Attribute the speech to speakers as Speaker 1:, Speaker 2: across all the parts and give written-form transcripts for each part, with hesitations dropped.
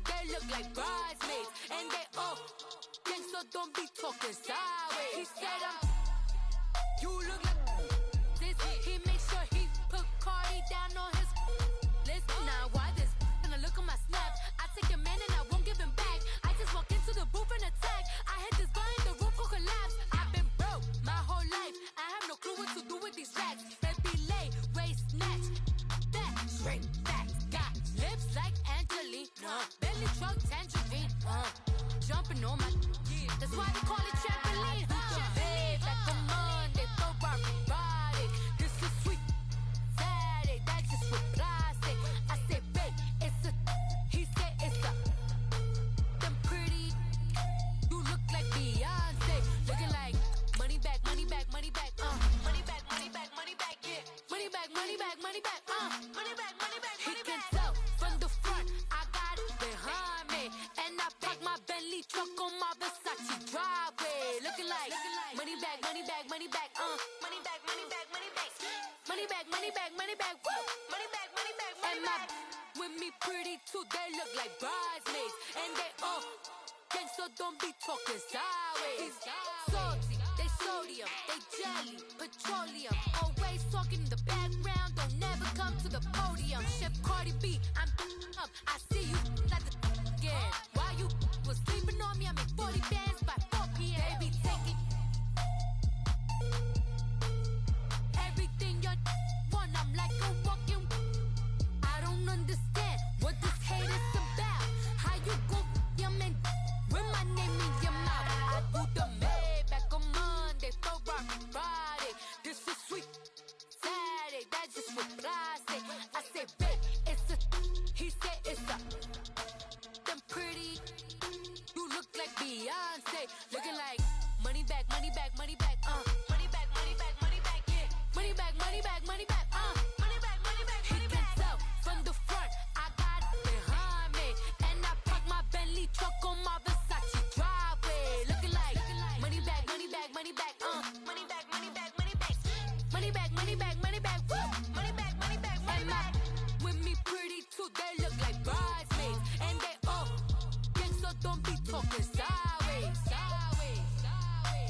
Speaker 1: they look like bridesmaids. And they all think so, don't be talking sideways. He said you look like this. He makes sure he put Cardi down on his list. Now why this? Gonna look at my snap. I take your man and I won't give him back. I just walk into the booth and attack. I hit this button, the roof will collapse. I've been broke my whole life. I have no clue what to do with these racks. Baby lay, waist snatch, that straight back. Got lips like Angelina, belly truck tangerine. Jumping on my, that's why they call it trampoline. Babe, like a Monday, throw body. This is sweet Saturday, that's just with plastic. I say, babe, it's a, he said it's a. Them pretty, you look like Beyonce, looking like money back, money back, money back, money back, money back, money back, yeah, money back, money back, money back, money back, money back. He can tell from the front, I got it behind me, and I park my Bentley truck on my Versace driveway, looking like money back, money back, money back, money back, money back, money back, money back, money back, money back, woo, money back, money back, money back. With me pretty too, they look like bridesmaids, and they all think so, don't be talking sideways. Salty, they sodium, they jelly, petroleum, always talking in the background, don't never come to the podium. Chef Cardi B, I'm up, I see you like the again. While you was sleeping on me, I make 40 bands by 4 p.m. They be taking everything you want, I'm like a walking. I don't understand what this hate is about. How you go, your man, with my name in your mouth. I do the Maybach on Monday, throw body. This is sweet Saturday, that's just with plastic. I say, babe, it's a, he said it's a. Them pretty, you look like Beyonce, looking like money back, money back, money back, money back, money back, money back, yeah, money back, money back, money back, money back, money back, money back. He can tell from the front, I got it behind me, and I park my Bentley truck on my Versace driveway, looking like money back, money back, money back, money back, money back, money back, money back, money back, money back, woo, money back, money back, money back. With me pretty too, they look like bridesmaids, and they all think so, don't be talking sideways, sideways, sideways.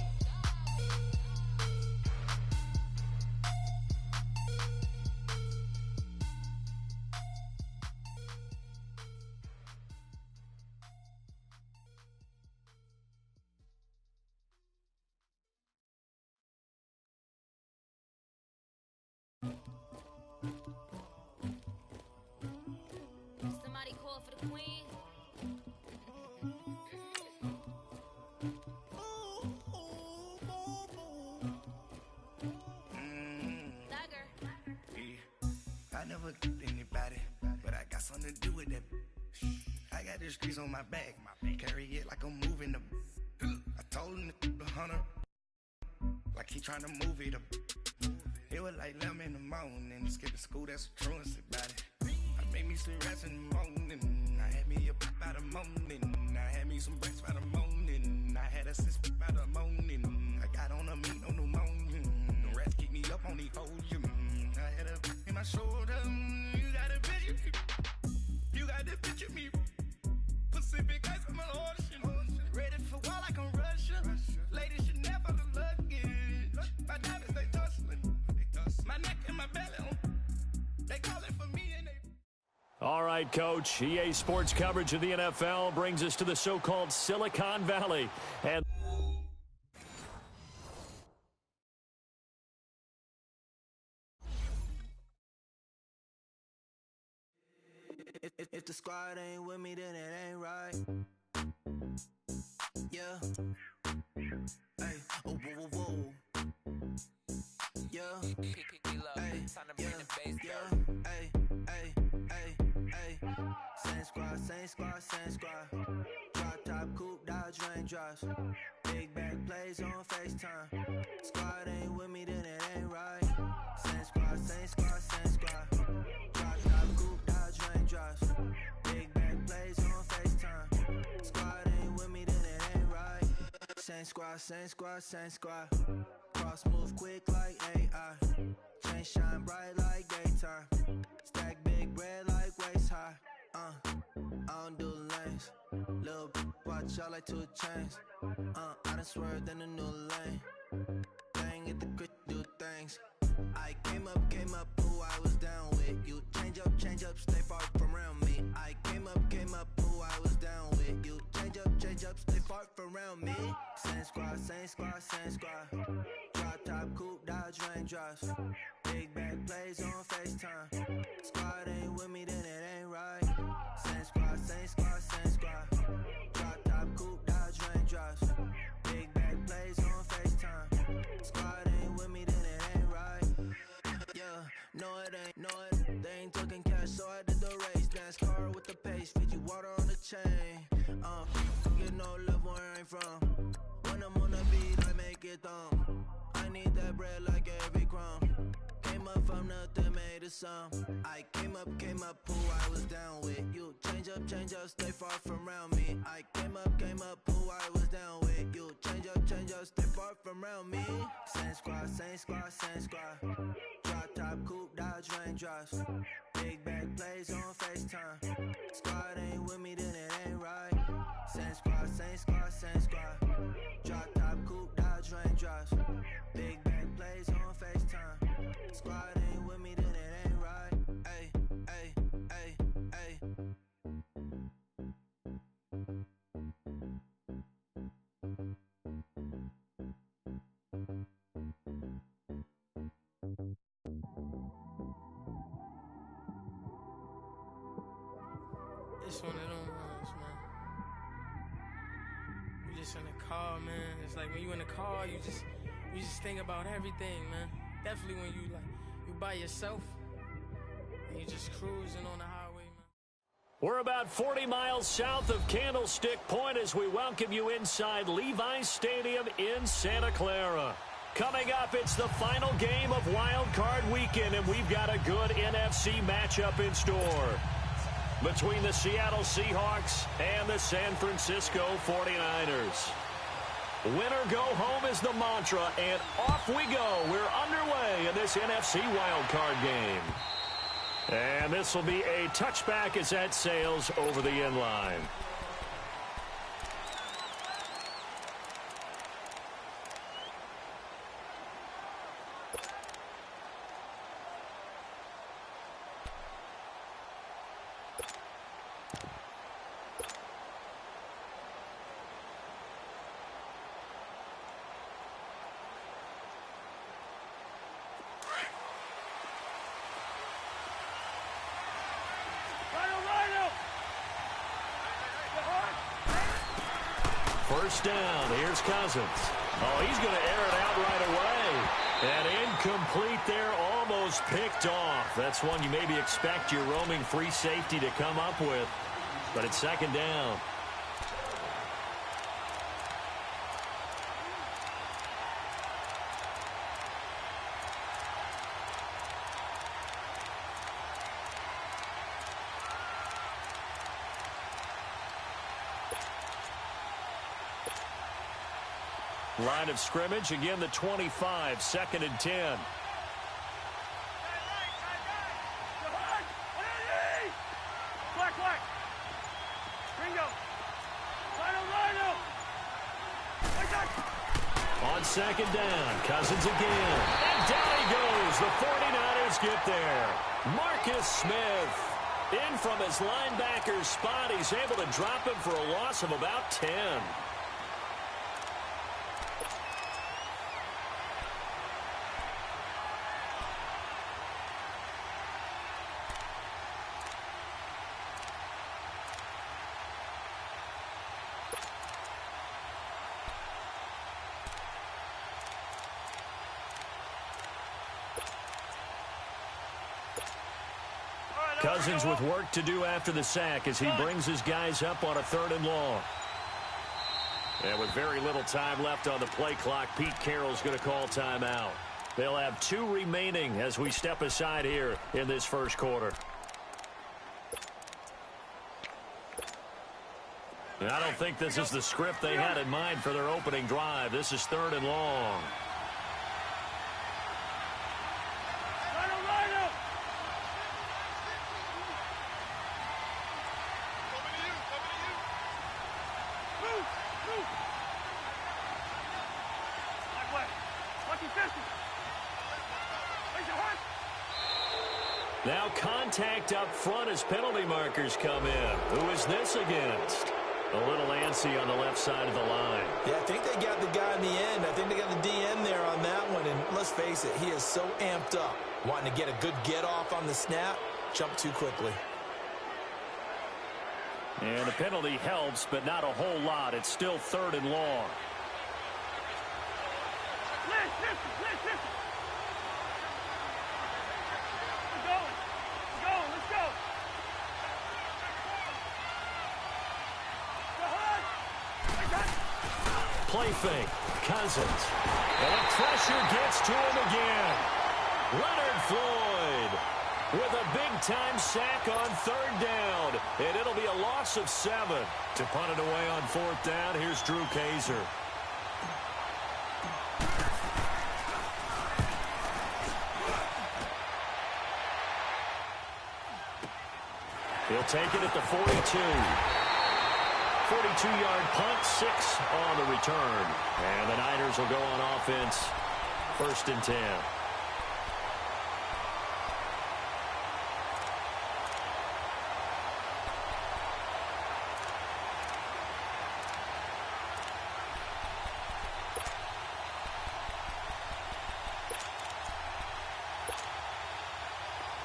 Speaker 1: Somebody call for the queen.
Speaker 2: I never get anybody, but I got something to do with that. I got the streets on my back, carry it like I'm moving them. I told him to 100, like he trying to move it up. It was like 11 in the morning, skipping school, that's a truancy about it. I made me some rest in the morning, I had me a pop by the morning, I had me some breaks by the morning, I had a sis by the morning, I got on a meat, no pneumonia, the rats keep me up on the podium, I had a in my shoulder, you got a picture me, you got the picture me, Pacific ice on my ocean, ready for war like I'm Russia, ladies should never the luggage, my diamonds they tussling, my neck and my belly, they calling for me and they.
Speaker 3: All right, Coach. EA Sports coverage of the NFL brings us to the so-called Silicon Valley. And
Speaker 4: if the squad ain't with me, then it ain't right. Yeah. Hey. Oh, whoa, whoa, whoa. Yeah. Hey. Yeah. Hey. Hey. Hey. Hey. Same squad, same squad, same squad. Drop top, coupe, Dodge raindrops. Big back plays on FaceTime. Squad ain't with me, then it ain't right. Same squad, same squad, same squad. Drop top, coupe, Dodge raindrops. Big back plays on FaceTime. Squad ain't with me, then it ain't right. Same squad, same squad, same squad. Cross move quick like AI. Chain shine bright like daytime. Stack big bread like waist high. I don't do lame. lanes. Little watch out like 2 chains. I done swerved in a new lane. Bang at the quick do things. I came up, who I was down with. You change up, stay far from around me. I came up, who I was down with. You change up, stay far from around me. Same squad. Drop top, coupe, Dodge raindrops. Big back plays on FaceTime. Squad ain't with me, then it ain't right. Same squad. Drop top, coupe, Dodge raindrops. Big back plays on FaceTime. Squad ain't with me, then it ain't right. Yeah, no it ain't, they ain't talking cash, so I did the race. NASCAR with the pace, feed you water on the chain. Get no love where I ain't from. When I'm on the beat, I make it thumb. I need that bread like every crumb. Came up from nothing, made it some. I came up, who I was down with. You change up, stay far from around me. I came up, who I was down with. You change up, stay far from around me. Same squad. Drop top, coupe, Dodge raindrops. Big back plays on FaceTime. Squad ain't with me, then it ain't right. Same squad. Drop top, coupe, Dodge raindrops. Big back plays on FaceTime. Squad ain't with me, then it ain't right. Ay.
Speaker 5: It's one of them ones, man. You just in the car, man. It's like when you in the car, you just think about everything, man. Definitely when you by yourself and you just cruising on the highway, man.
Speaker 3: We're about 40 miles south of Candlestick Point as we welcome you inside Levi's Stadium in Santa Clara. Coming up, it's the final game of Wild Card Weekend, and we've got a good NFC matchup in store between the Seattle Seahawks and the San Francisco 49ers. Winner go home is the mantra, and off we go. We're underway in this NFC wildcard game. And this will be a touchback as that sails over the end line. First down. Here's Cousins. Oh, he's going to air it out right away. And incomplete there, almost picked off. That's one you maybe expect your roaming free safety to come up with. But it's second down. Line of scrimmage, again the 25, 2nd and 10. On second down, Cousins again. And down he goes. The 49ers get there. Marcus Smith in from his linebacker spot. He's able to drop him for a loss of about 10. Cousins with work to do after the sack as he brings his guys up on a 3rd and long. And with very little time left on the play clock, Pete Carroll's going to call timeout. They'll have 2 remaining as we step aside here in this first quarter. And I don't think this is the script they had in mind for their opening drive. This is 3rd and long. Now contact up front as penalty markers come in. Who is this against? A little antsy on the left side of the line.
Speaker 6: Yeah, I think they got the guy in the end. I think they got the DN there on that one. And let's face it, he is so amped up. Wanting to get a good get off on the snap, jump too quickly.
Speaker 3: And the penalty helps, but not a whole lot. It's still 3rd and long. Play fake. Cousins. And the pressure gets to him again. Leonard Floyd with a big-time sack on 3rd down. And it'll be a loss of 7. To punt it away on 4th down, here's Drew Kaiser. He'll take it at the 42. 42-yard punt, 6 on the return. And the Niners will go on offense, 1st and 10.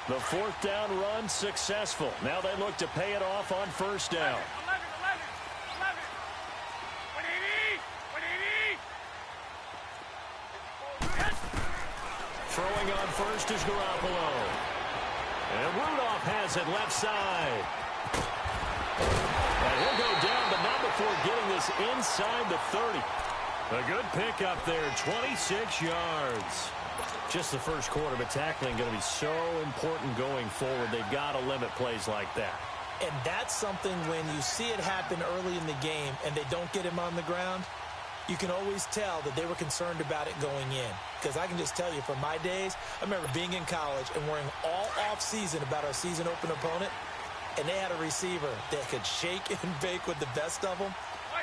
Speaker 3: The 4th down run successful. Now they look to pay it off on 1st down. Throwing on 1st is Garoppolo. And Rudolph has it left side. And he'll go down, but not before getting this inside the 30. A good pickup there, 26 yards. Just the first quarter, but tackling going to be so important going forward. They've got to limit plays like that.
Speaker 6: And that's something when you see it happen early in the game and they don't get him on the ground, you can always tell that they were concerned about it going in. Because I can just tell you from my days, I remember being in college and worrying all off-season about our season open opponent, and they had a receiver that could shake and bake with the best of them.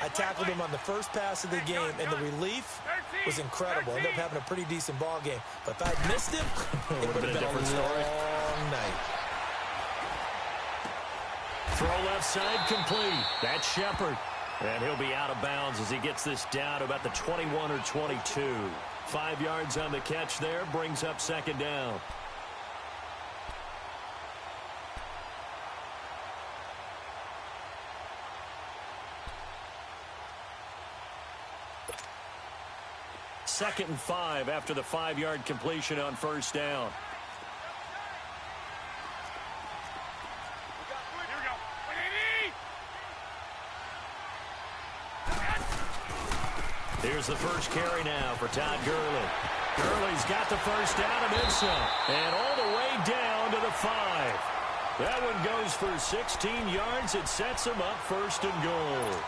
Speaker 6: I tackled him on the first pass of the game, and the relief was incredible. Ended up having a pretty decent ball game. But if I'd missed him, it would have been a different long night.
Speaker 3: Throw left side complete. That's Shepard. And he'll be out of bounds as he gets this down to about the 21 or 22. 5 yards on the catch there, brings up 2nd down. Second and 5 after the 5-yard completion on 1st down. Here's the first carry now for Todd Gurley. Gurley's got the first down and then some. And all the way down to the 5. That one goes for 16 yards. It sets him up 1st and goal.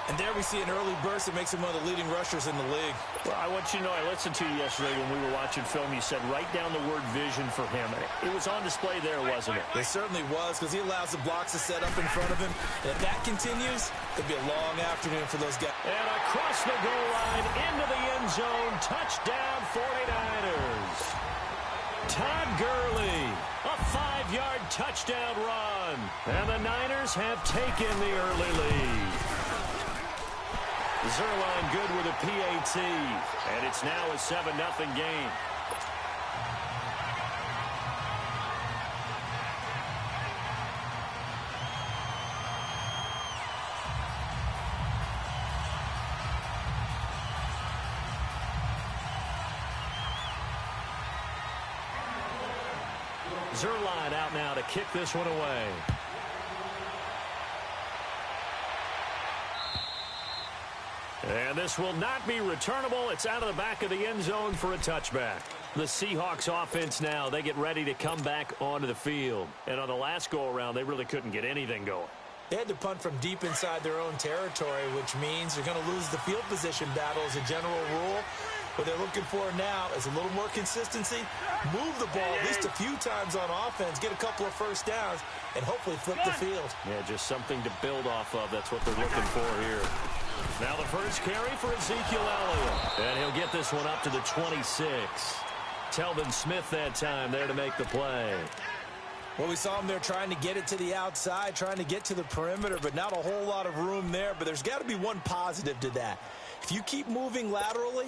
Speaker 6: And there we see an early burst that makes him one of the leading rushers in the league.
Speaker 3: Well, I want you to know, I listened to you yesterday when we were watching film. You said write down the word vision for him. It was on display there, wasn't it?
Speaker 6: It certainly was, because he allows the blocks to set up in front of him. And if that continues, it'll be a long afternoon for those guys.
Speaker 3: And across the goal line, into the end zone, touchdown 49ers. Todd Gurley, a 5-yard touchdown run. And the Niners have taken the early lead. Zerline good with a PAT, and it's now a 7-0 game. Zerline out now to kick this one away. And this will not be returnable. It's out of the back of the end zone for a touchback. The Seahawks offense now, they get ready to come back onto the field. And on the last go-around, they really couldn't get anything going.
Speaker 6: They had to punt from deep inside their own territory, which means they're going to lose the field position battle as a general rule. What they're looking for now is a little more consistency, move the ball at least a few times on offense, get a couple of first downs, and hopefully flip the field.
Speaker 3: Yeah, just something to build off of. That's what they're looking for here. Now the first carry for Ezekiel Elliott. And he'll get this one up to the 26. Telvin Smith that time there to make the play.
Speaker 6: Well, we saw him there trying to get it to the outside, trying to get to the perimeter, but not a whole lot of room there. But there's got to be one positive to that. If you keep moving laterally,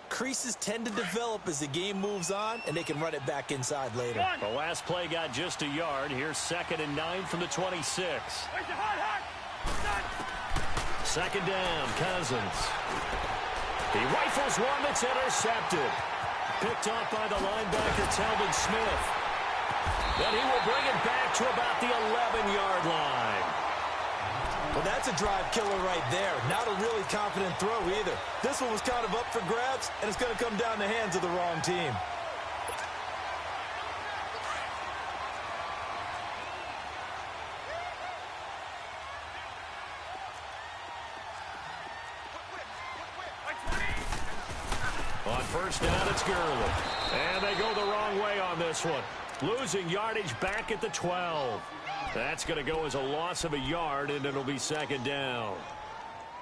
Speaker 6: creases tend to develop as the game moves on, and they can run it back inside later.
Speaker 3: The last play got just a yard. Here's 2nd and 9 from the 26. Second down, Cousins. He rifles one that's intercepted. Picked off by the linebacker, Telvin Smith. Then he will bring it back to about the 11-yard line.
Speaker 6: Well, that's a drive killer right there. Not a really confident throw either. This one was kind of up for grabs, and it's going to come down the hands of the wrong team.
Speaker 3: On first down, it's Gurley. And they go the wrong way on this one. Losing yardage back at the 12. That's going to go as a loss of a yard, and it'll be 2nd down.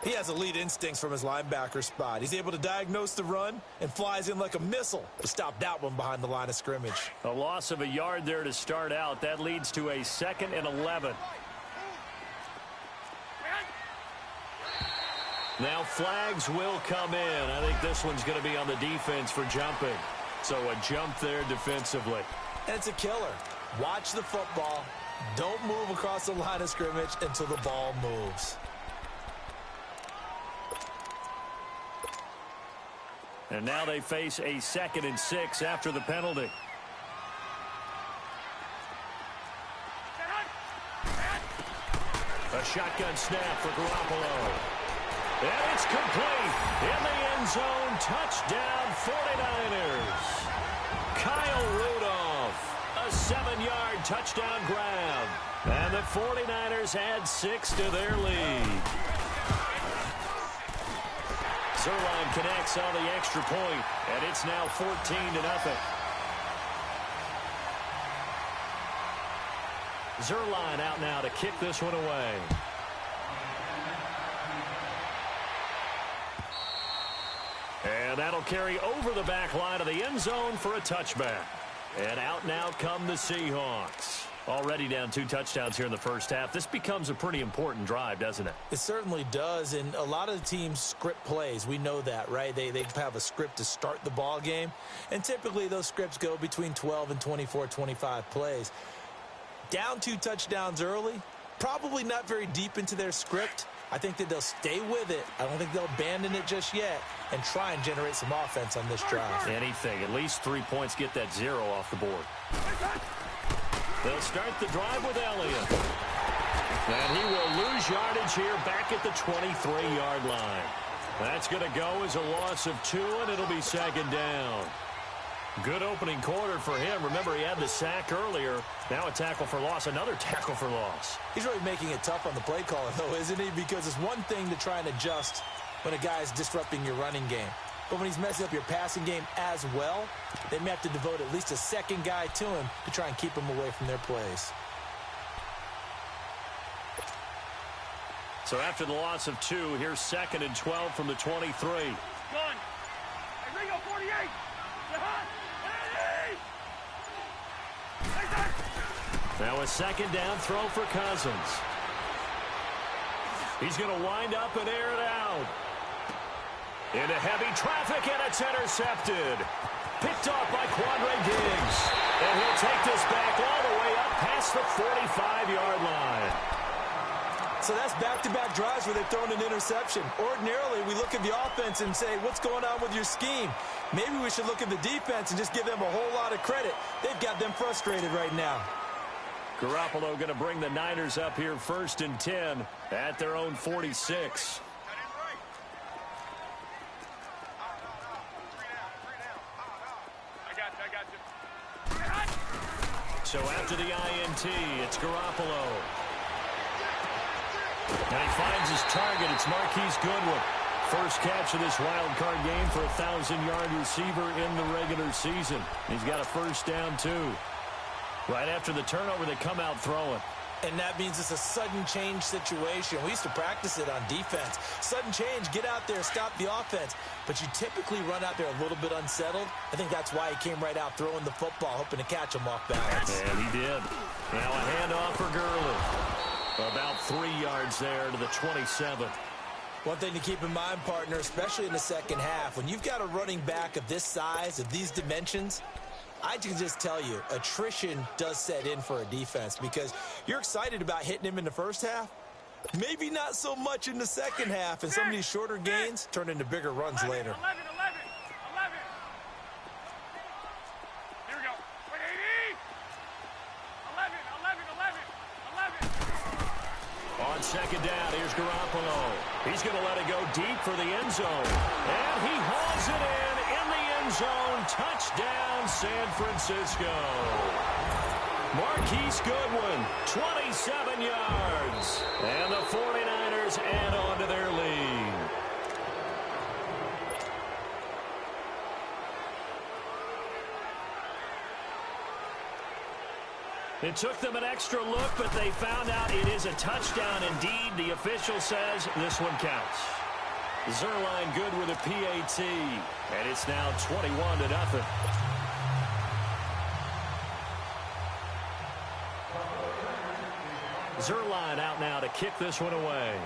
Speaker 6: He has elite instincts from his linebacker spot. He's able to diagnose the run and flies in like a missile to stop that one behind the line of scrimmage.
Speaker 3: A loss of a yard there to start out. That leads to a 2nd and 11. Now flags will come in. I think this one's going to be on the defense for jumping. So a jump there defensively.
Speaker 6: And it's a killer. Watch the football. Don't move across the line of scrimmage until the ball moves.
Speaker 3: And now they face a 2nd and 6 after the penalty. A shotgun snap for Garoppolo. And it's complete. In the end zone, touchdown 49ers. Kyle Rudolph. A 7-yard touchdown grab. And the 49ers add 6 to their lead. Zerline connects on the extra point, and it's now 14-0. Zerline out now to kick this one away. And that'll carry over the back line of the end zone for a touchback. And out now come the Seahawks. Already down 2 touchdowns here in the first half. This becomes a pretty important drive, doesn't it?
Speaker 6: It certainly does, and a lot of the teams script plays. We know that, right? They have a script to start the ball game, and typically those scripts go between 12 and 24, 25 plays. Down 2 touchdowns early, probably not very deep into their script. I think that they'll stay with it. I don't think they'll abandon it just yet and try and generate some offense on this drive.
Speaker 3: Anything. At least 3 points, get that 0 off the board. They'll start the drive with Elliott. And he will lose yardage here back at the 23-yard line. That's going to go as a loss of 2, and it'll be 2nd down. Good opening quarter for him. Remember, he had the sack earlier. Now a tackle for loss, another tackle for loss.
Speaker 6: He's really making it tough on the play caller, though, isn't he? Because it's one thing to try and adjust when a guy is disrupting your running game. But when he's messing up your passing game as well, they may have to devote at least a second guy to him to try and keep him away from their plays.
Speaker 3: So after the loss of 2, here's 2nd and 12 from the 23.
Speaker 7: Gun. Hey, Ringo, 48.
Speaker 3: Now a 2nd down throw for Cousins. He's going to wind up and air it out. Into heavy traffic, and it's intercepted. Picked off by Quandre Diggs. And he'll take this back all the way up past the 45-yard line.
Speaker 6: So that's back-to-back drives where they've thrown an interception. Ordinarily, we look at the offense and say, what's going on with your scheme? Maybe we should look at the defense and just give them a whole lot of credit. They've got them frustrated right now.
Speaker 3: Garoppolo going to bring the Niners up here 1st and 10 at their own 46. So after the INT, it's Garoppolo. And he finds his target. It's Marquise Goodwin. First catch of this wild card game for a 1,000-yard receiver in the regular season. He's got a first down, too. Right after the turnover, they come out throwing.
Speaker 6: And that means it's a sudden change situation. We used to practice it on defense. Sudden change, get out there, stop the offense. But you typically run out there a little bit unsettled. I think that's why he came right out throwing the football, hoping to catch him off balance.
Speaker 3: And he did. Now a handoff for Gurley. About 3 yards there to the 27.
Speaker 6: One thing to keep in mind, partner, especially in the second half, when you've got a running back of this size, of these dimensions, I can just tell you, attrition does set in for a defense because you're excited about hitting him in the first half. Maybe not so much in the second half, and some of these shorter gains turn into bigger runs later.
Speaker 7: 11. Here we go. 11.
Speaker 3: On second down, here's Garoppolo. He's going to let it go deep for the end zone. And he hauls it in the end zone. Touchdown, San Francisco. Marquise Goodwin, 27 yards. And the 49ers add on to their lead. It took them an extra look, but they found out it is a touchdown indeed. The official says this one counts. Zerline good with a PAT, and it's now 21-0. Zerline out now to kick this one away.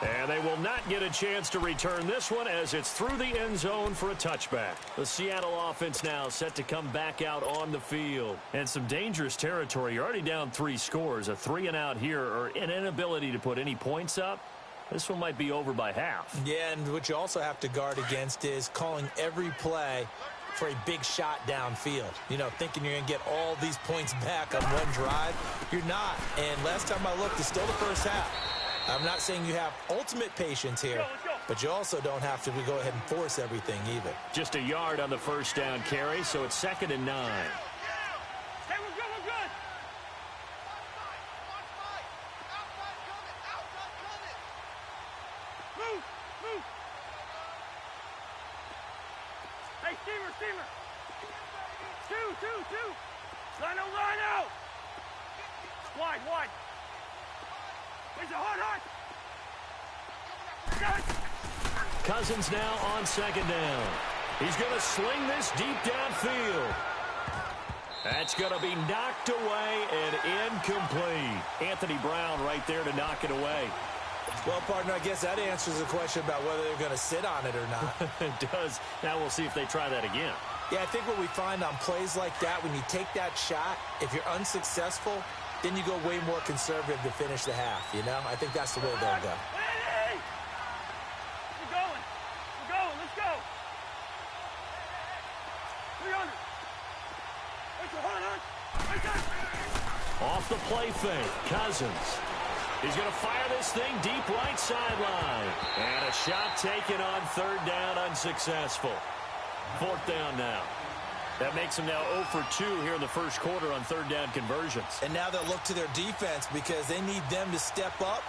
Speaker 3: And they will not get a chance to return this one as it's through the end zone for a touchback. The Seattle offense now set to come back out on the field. And some dangerous territory. You're already down 3 scores. A 3-and-out here or an inability to put any points up. This one might be over by half.
Speaker 6: Yeah, and what you also have to guard against is calling every play for a big shot downfield. You know, thinking you're going to get all these points back on one drive. You're not. And last time I looked, it's still the first half. I'm not saying you have ultimate patience here, but you also don't have to go ahead and force everything either.
Speaker 3: Just a yard on the first down carry, so it's 2nd and 9.
Speaker 7: Hey, we're good, we're good. Move. Hey, steamer. 2. Line out. Wide. Where's the hard?
Speaker 3: Cousins now on 2nd down. He's going to sling this deep downfield. That's going to be knocked away and incomplete. Anthony Brown right there to knock it away.
Speaker 6: Well, partner, I guess that answers the question about whether they're going to sit on it or not.
Speaker 3: It does. Now we'll see if they try that again.
Speaker 6: Yeah, I think what we find on plays like that, when you take that shot, if you're unsuccessful, then you go way more conservative to finish the half, you know? I think that's the way they'll go.
Speaker 7: Hey! We're going. Let's go. 300.
Speaker 3: Off the play fake, Cousins. He's going to fire this thing deep right sideline. And a shot taken on 3rd down, unsuccessful. 4th down now. That makes them now 0 for 2 here in the first quarter on 3rd down conversions.
Speaker 6: And now they'll look to their defense because they need them to step up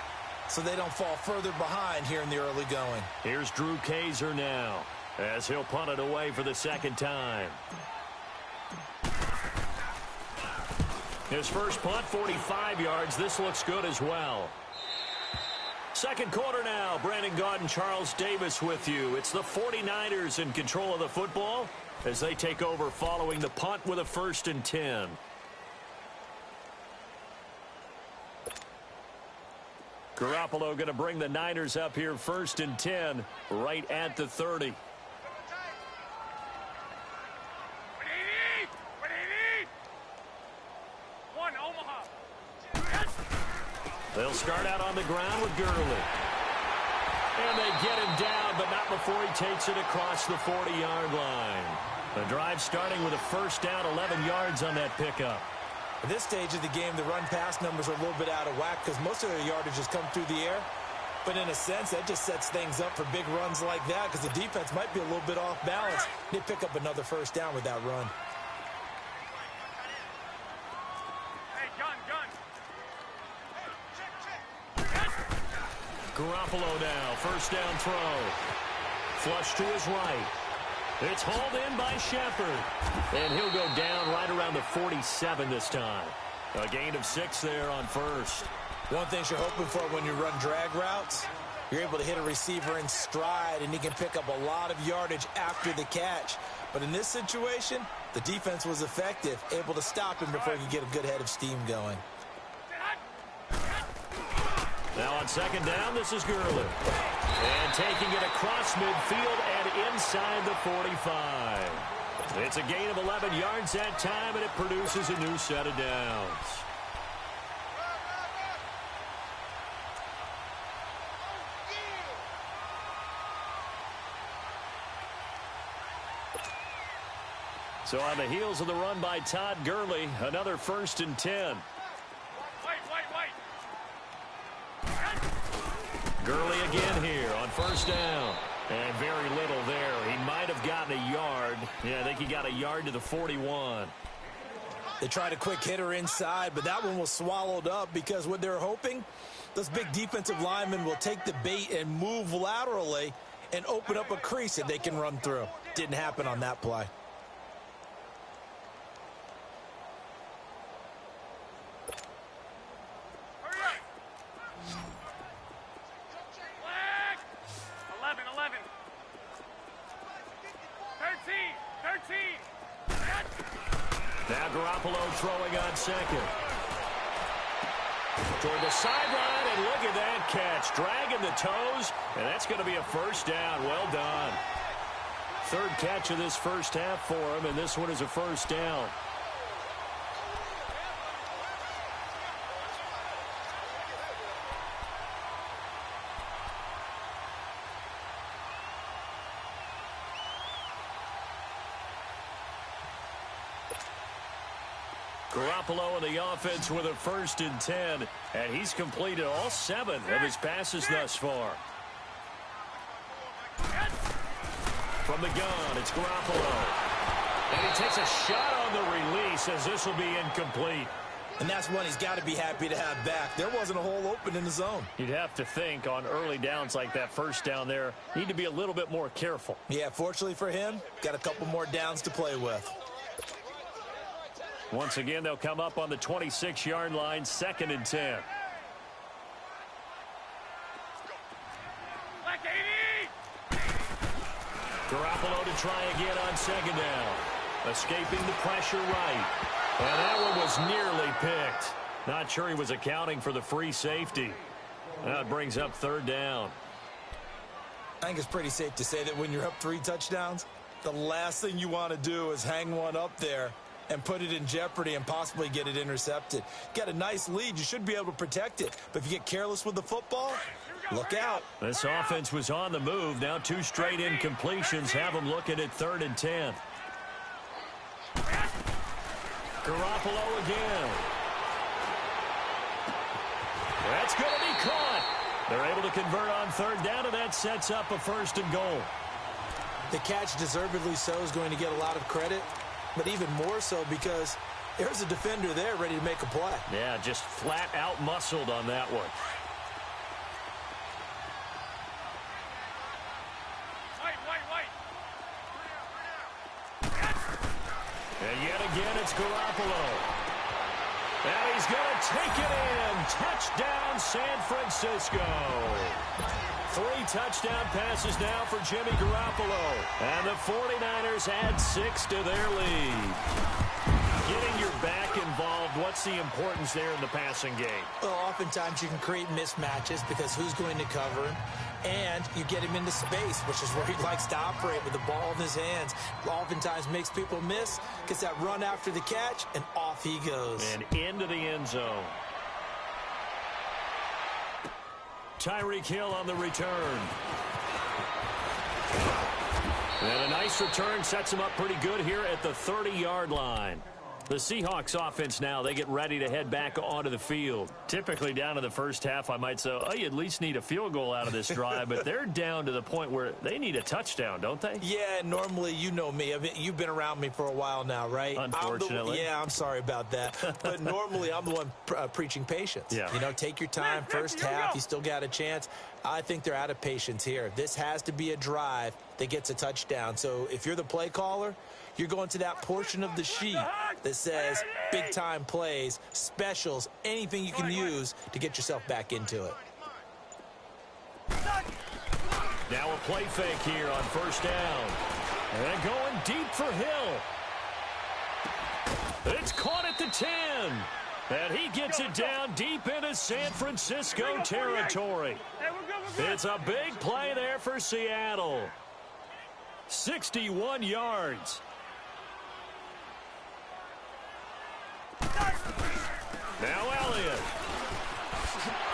Speaker 6: so they don't fall further behind here in the early going.
Speaker 3: Here's Drew Kaiser now as he'll punt it away for the 2nd time. His first punt, 45 yards. This looks good as well. Second quarter now. Brandon Gaudin, Charles Davis with you. It's the 49ers in control of the football as they take over following the punt with a 1st and 10. Garoppolo going to bring the Niners up here 1st and 10 right at the 30. They'll start out on the ground with Gurley. And they get him down, but not before he takes it across the 40-yard line. The drive starting with a 1st down, 11 yards on that pickup.
Speaker 6: At this stage of the game, the run-pass numbers are a little bit out of whack because most of their yardage has come through the air. But in a sense, that just sets things up for big runs like that because the defense might be a little bit off balance. They pick up another 1st down with that run.
Speaker 3: Garoppolo now, 1st down throw. Flush to his right. It's hauled in by Shepard. And he'll go down right around the 47 this time. A gain of 6 there on first.
Speaker 6: One thing you're hoping for when you run drag routes, you're able to hit a receiver in stride, and he can pick up a lot of yardage after the catch. But in this situation, the defense was effective, able to stop him before he could get a good head of steam going.
Speaker 3: Now on second down, this is Gurley. And taking it across midfield and inside the 45. It's a gain of 11 yards that time, and it produces a new set of downs. So on the heels of the run by Todd Gurley, another 1st and 10. Gurley again here on 1st down. And very little there. He might have gotten a yard. Yeah, I think he got a yard to the 41.
Speaker 6: They tried a quick hitter inside, but that one was swallowed up because what they're hoping, those big defensive linemen will take the bait and move laterally and open up a crease that they can run through. Didn't happen on that play.
Speaker 3: Now Garoppolo throwing on second. Toward the sideline, and look at that catch. Dragging the toes, and that's going to be a 1st down. Well done. 3rd catch of this first half for him, and this one is a 1st down. Garoppolo in the offense with a 1st and 10, and he's completed all 7 of his passes thus far. From the gun, it's Garoppolo. And he takes a shot on the release as this will be incomplete.
Speaker 6: And that's one he's got to be happy to have back. There wasn't a hole open in the zone.
Speaker 3: You'd have to think on early downs like that 1st down there, need to be a little bit more careful.
Speaker 6: Yeah, fortunately for him, got a couple more downs to play with.
Speaker 3: Once again, they'll come up on the 26-yard line, 2nd and 10. Garoppolo to try again on 2nd down. Escaping the pressure right. And that one was nearly picked. Not sure he was accounting for the free safety. That brings up 3rd down.
Speaker 6: I think it's pretty safe to say that when you're up 3 touchdowns, the last thing you want to do is hang one up there and put it in jeopardy and possibly get it intercepted. Got a nice lead. You should be able to protect it. But if you get careless with the football, look out.
Speaker 3: This offense was on the move. Now 2 straight incompletions have them looking at 3rd and 10. Garoppolo again. That's going to be caught. They're able to convert on 3rd down, and that sets up a 1st and goal.
Speaker 6: The catch, deservedly so, is going to get a lot of credit. But even more so because there's a defender there ready to make a play.
Speaker 3: Yeah, just flat out muscled on that one. And yet again, it's Garoppolo. And he's going to take it in. Touchdown, San Francisco. 3 touchdown passes now for Jimmy Garoppolo. And the 49ers add 6 to their lead. Getting your back involved, what's the importance there in the passing game?
Speaker 6: Well, oftentimes you can create mismatches because who's going to cover him? And you get him into space, which is where he likes to operate with the ball in his hands. Oftentimes makes people miss, gets that run after the catch, and off he goes.
Speaker 3: And into the end zone. Tyreek Hill on the return. And a nice return sets him up pretty good here at the 30-yard line. The Seahawks offense now, they get ready to head back onto the field. Typically down to the first half, I might say, oh, you at least need a field goal out of this drive, but they're down to the point where they need a touchdown, don't they?
Speaker 6: Yeah, normally, you know me. I mean, you've been around me for a while now, right?
Speaker 3: Unfortunately.
Speaker 6: I'm sorry about that. But normally, I'm the one preaching patience.
Speaker 3: Yeah.
Speaker 6: You know, take your time, first half, you still got a chance. I think they're out of patience here. This has to be a drive that gets a touchdown. So if you're the play caller, you're going to that portion of the sheet that says big-time plays, specials, anything you can use to get yourself back into it.
Speaker 3: Now a play fake here on first down. And going deep for Hill. It's caught at the 10. And he gets it down deep into San Francisco territory. It's a big play there for Seattle. 61 yards. Now Elliott.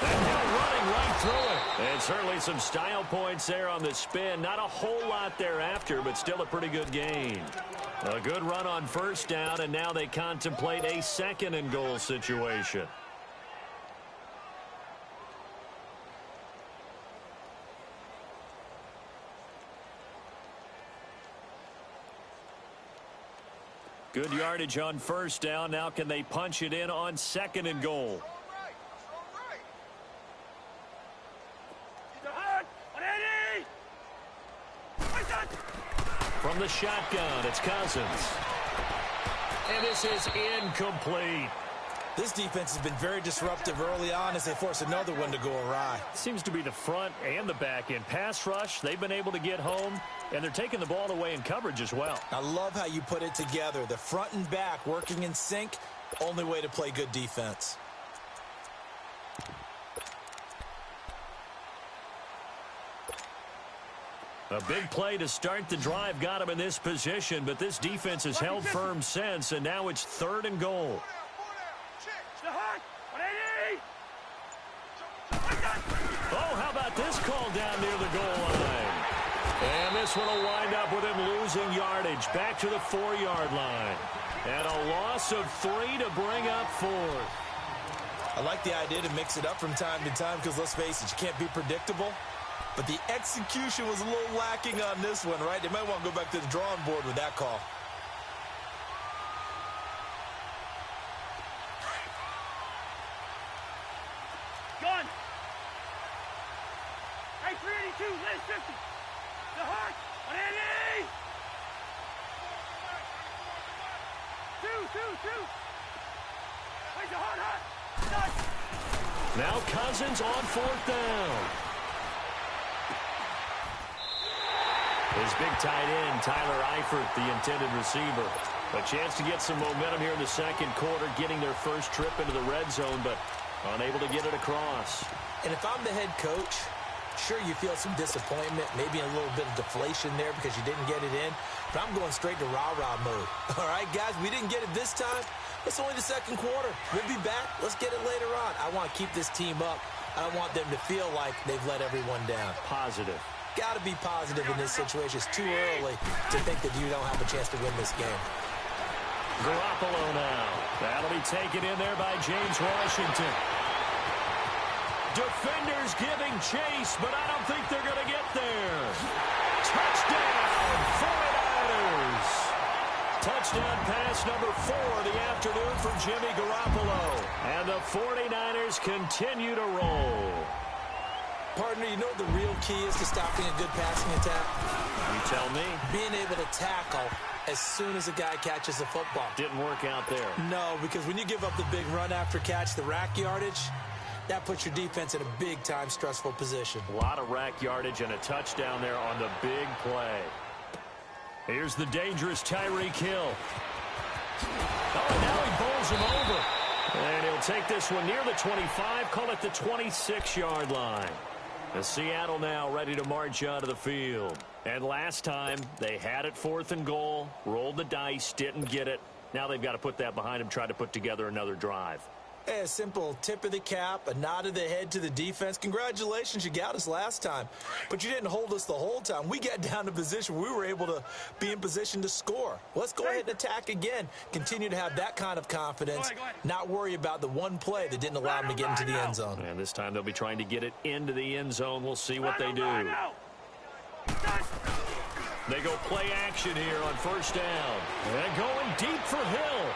Speaker 3: And Hill running right through it. And certainly some style points there on the spin. Not a whole lot thereafter, but still a pretty good gain. A good run on first down, and now they contemplate a second and goal situation. Good yardage on first down. Now can they punch it in on second and goal? From the shotgun, it's Cousins. And this is incomplete.
Speaker 6: This defense has been very disruptive early on as they force another one to go awry.
Speaker 3: Seems to be the front and the back end. Pass rush, they've been able to get home, and they're taking the ball away in coverage as well.
Speaker 6: I love how you put it together. The front and back working in sync, only way to play good defense.
Speaker 3: A big play to start the drive got him in this position, but this defense has held firm since, and now it's third and goal. Oh, how about this call down near the goal line? And this one will wind up with him losing yardage back to the 4-yard line. And a loss of 3 to bring up fourth.
Speaker 6: I like the idea to mix it up from time to time because, let's face it, you can't be predictable. But the execution was a little lacking on this one, right? They might want to go back to the drawing board with that call.
Speaker 7: Gun. Hey, 382, Liz 50. The heart. 180. 2. Where's the heart?
Speaker 3: Now Cousins on fourth down. His big tight end, Tyler Eifert, the intended receiver. A chance to get some momentum here in the second quarter, getting their first trip into the red zone, but unable to get it across.
Speaker 6: And if I'm the head coach, sure you feel some disappointment, maybe a little bit of deflation there because you didn't get it in, but I'm going straight to rah-rah mode. All right, guys, we didn't get it this time. It's only the second quarter. We'll be back. Let's get it later on. I want to keep this team up. I don't want them to feel like they've let everyone down.
Speaker 3: Positive.
Speaker 6: Got to be positive in this situation. It's too early to think that you don't have a chance to win this game.
Speaker 3: Garoppolo now. That'll be taken in there by James Washington. Defenders giving chase, but I don't think they're going to get there. Touchdown, 49ers. Touchdown pass number 4 of the afternoon from Jimmy Garoppolo. And the 49ers continue to roll.
Speaker 6: Partner, you know what the real key is to stopping a good passing attack?
Speaker 3: You tell me.
Speaker 6: Being able to tackle as soon as a guy catches the football.
Speaker 3: Didn't work out there.
Speaker 6: No, because when you give up the big run after catch, the rack yardage, that puts your defense in a big-time stressful position.
Speaker 3: A lot of rack yardage and a touchdown there on the big play. Here's the dangerous Tyreek Hill. Oh, and now he bowls him over. And he'll take this one near the 25, call it the 26-yard line. The Seattle now ready to march onto the field. And last time, they had it 4th and goal, rolled the dice, didn't get it. Now they've got to put that behind them, try to put together another drive.
Speaker 6: Hey, a simple tip of the cap, a nod of the head to the defense. Congratulations, you got us last time. But you didn't hold us the whole time. We got down to position. We were able to be in position to score. Let's go ahead and attack again. Continue to have that kind of confidence. Not worry about the one play that didn't allow them to get into the end zone.
Speaker 3: And this time they'll be trying to get it into the end zone. We'll see what they do. They go play action here on first down. And going deep for Hill.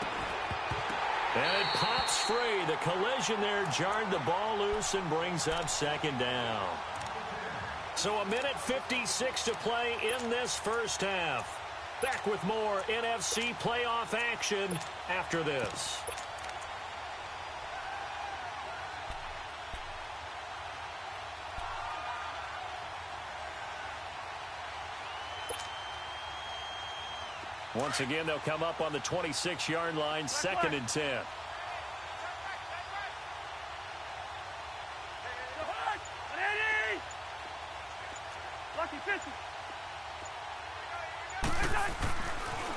Speaker 3: And it pops free. The collision there jarred the ball loose and brings up second down. So 1:56 to play in this first half. Back with more NFC playoff action after this. Once again, they'll come up on the 26-yard line, 2nd and 10.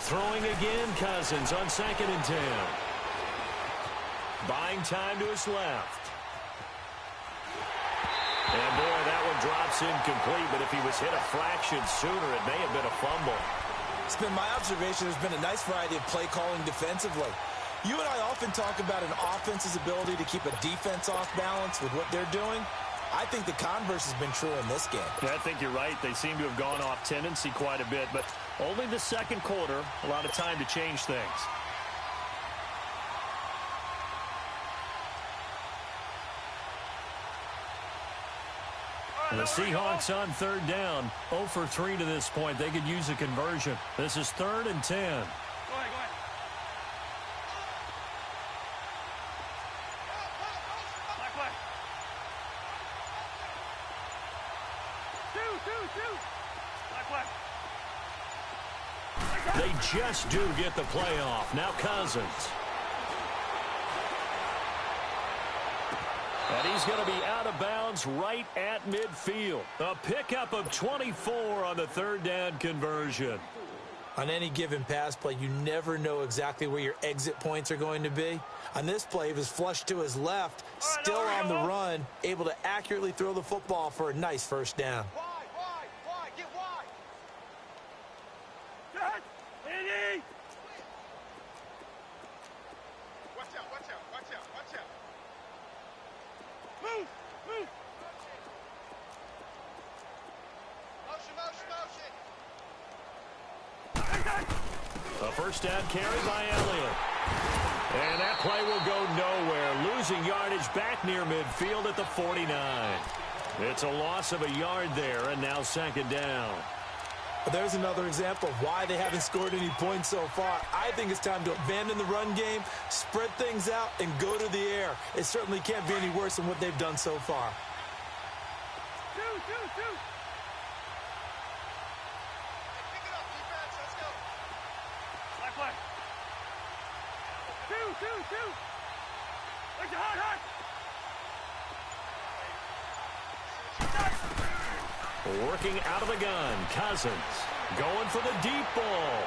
Speaker 3: Throwing again, Cousins on 2nd and 10. Buying time to his left. And boy, that one drops incomplete, but if he was hit a fraction sooner, it may have been a fumble.
Speaker 6: It's been my observation there's been a nice variety of play calling defensively. You and I often talk about an offense's ability to keep a defense off balance with what they're doing. I think the converse has been true in this game.
Speaker 3: Yeah, I think you're right. They seem to have gone off tendency quite a bit, but only the second quarter, a lot of time to change things. The Seahawks on 3rd down, 0 for 3 to this point. They could use a conversion. This is 3rd and 10.
Speaker 7: Go ahead, go ahead. Black flag. Two. Black flag.
Speaker 3: They just do get the playoff. Now Cousins. And he's going to be out of bounds right at midfield. A pickup of 24 on the 3rd down conversion.
Speaker 6: On any given pass play, you never know exactly where your exit points are going to be. On this play, he was flushed to his left, still on the run, able to accurately throw the football for a nice first down.
Speaker 7: Wide, get wide. Set, Andy. Watch out. Move. Motion.
Speaker 3: A first down carry by Elliott. And that play will go nowhere. Losing yardage back near midfield at the 49. It's a loss of a yard there, and now 2nd down.
Speaker 6: There's another example of why they haven't scored any points so far. I think it's time to abandon the run game, spread things out, and go to the air. It certainly can't be any worse than what they've done so far.
Speaker 7: Two. Pick it up, defense. Let's go. Black flag. Two. Where's your hot?
Speaker 3: Working out of the gun, Cousins going for the deep ball.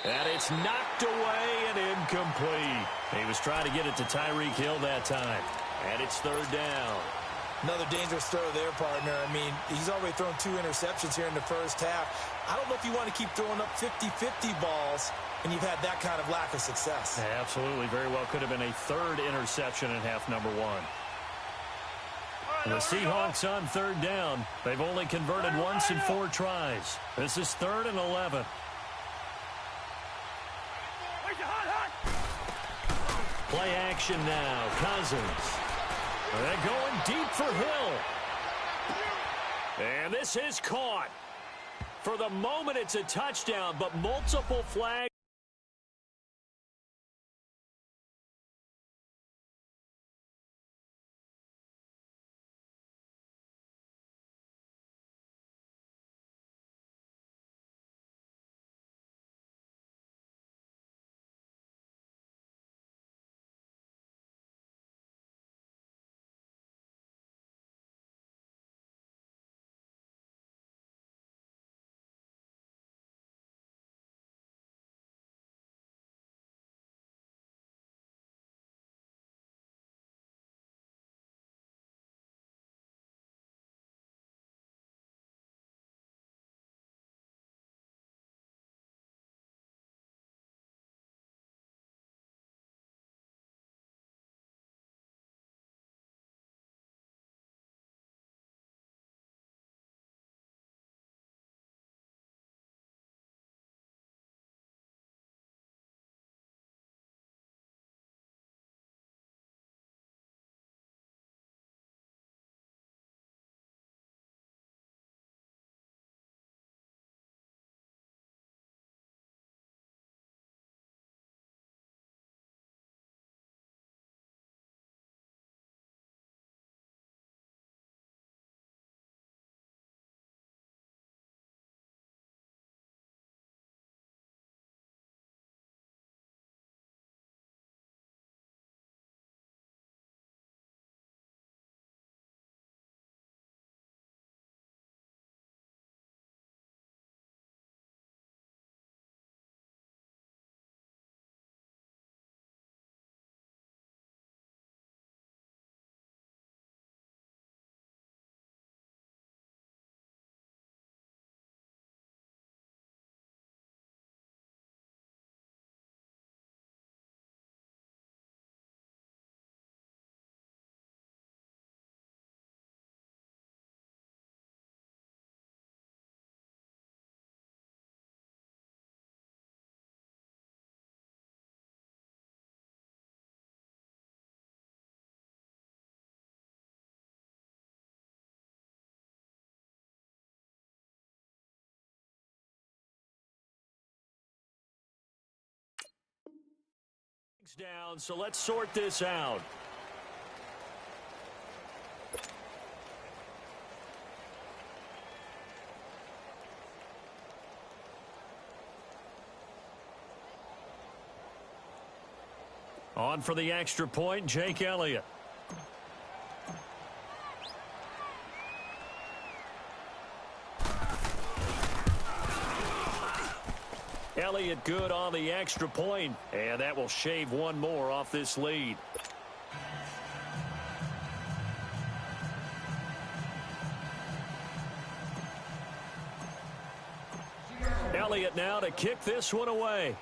Speaker 3: And it's knocked away and incomplete. He was trying to get it to Tyreek Hill that time. And it's 3rd down.
Speaker 6: Another dangerous throw there, partner. I mean, he's already thrown 2 interceptions here in the first half. I don't know if you want to keep throwing up 50-50 balls, and you've had that kind of lack of success.
Speaker 3: Yeah, absolutely. Very well could have been a 3rd interception in half number 1. The Seahawks on 3rd down. They've only converted once in 4 tries. This is 3rd and 11. Play action now. Cousins. They're going deep for Hill. And this is caught. For the moment, it's a touchdown, but multiple flags. Down, so let's sort this out. On for the extra point, Jake Elliott. Elliott good on the extra point, and that will shave one more off this lead. Elliott now to kick this one away.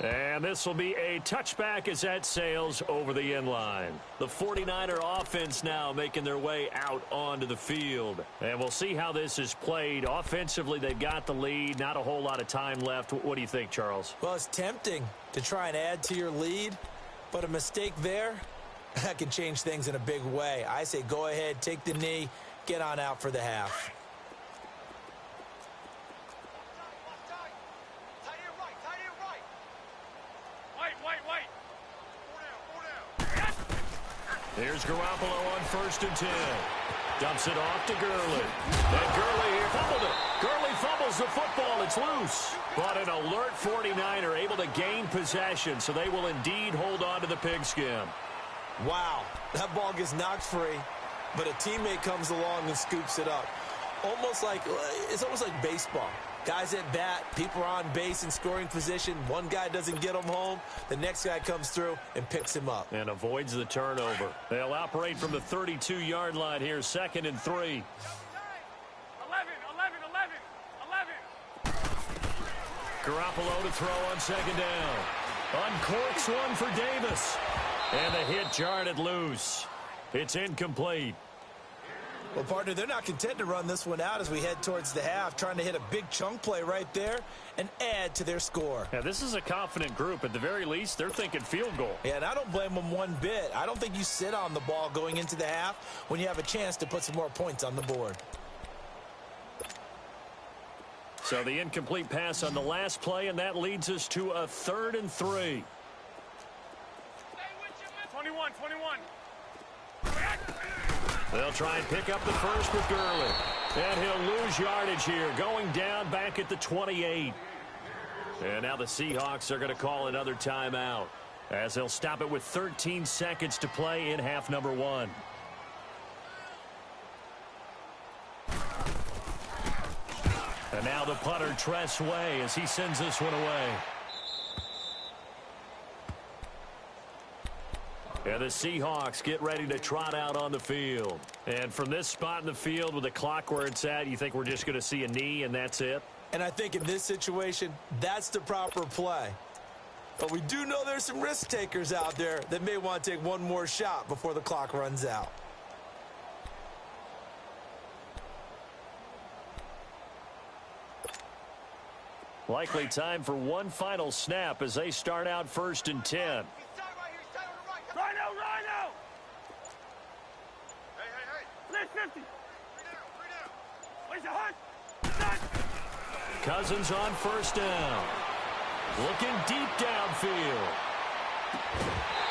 Speaker 3: And this will be a touchback as that sails over the end line. The 49er offense now making their way out onto the field. And we'll see how this is played. Offensively, they've got the lead. Not a whole lot of time left. What do you think, Charles?
Speaker 6: Well, it's tempting to try and add to your lead, but a mistake there, that can change things in a big way. I say go ahead, take the knee, get on out for the half.
Speaker 3: Here's Garoppolo on 1st and 10. Dumps it off to Gurley. And Gurley here fumbled it. Gurley fumbles the football. It's loose. But an alert 49er able to gain possession, so they will indeed hold on to the pigskin.
Speaker 6: Wow, that ball gets knocked free, but a teammate comes along and scoops it up. It's almost like baseball. Guys at bat, people are on base in scoring position. One guy doesn't get him home. The next guy comes through and picks him up.
Speaker 3: And avoids the turnover. They'll operate from the 32-yard line here, 2nd and 3.
Speaker 7: 11.
Speaker 3: Garoppolo to throw on 2nd down. Uncorks one for Davis. And the hit jarred it loose. It's incomplete.
Speaker 6: Well, partner, they're not content to run this one out as we head towards the half, trying to hit a big chunk play right there and add to their score.
Speaker 3: Yeah, this is a confident group. At the very least, they're thinking field goal.
Speaker 6: Yeah, and I don't blame them one bit. I don't think you sit on the ball going into the half when you have a chance to put some more points on the board.
Speaker 3: So the incomplete pass on the last play, and that leads us to a 3rd and 3.
Speaker 7: 21.
Speaker 3: They'll try and pick up the first with Gurley. And he'll lose yardage here, going down back at the 28. And now the Seahawks are going to call another timeout, as they'll stop it with 13 seconds to play in half number 1. And now the punter, Tress Way, as he sends this one away. And the Seahawks get ready to trot out on the field. And from this spot in the field with the clock where it's at, you think we're just going to see a knee and that's it?
Speaker 6: And I think in this situation, that's the proper play. But we do know there's some risk takers out there that may want to take one more shot before the clock runs out.
Speaker 3: Likely time for one final snap as they start out 1st and 10.
Speaker 7: Rhino! Hey. Split 50. 3 down. Where's the hunt?
Speaker 3: Cousins on 1st down. Looking deep downfield.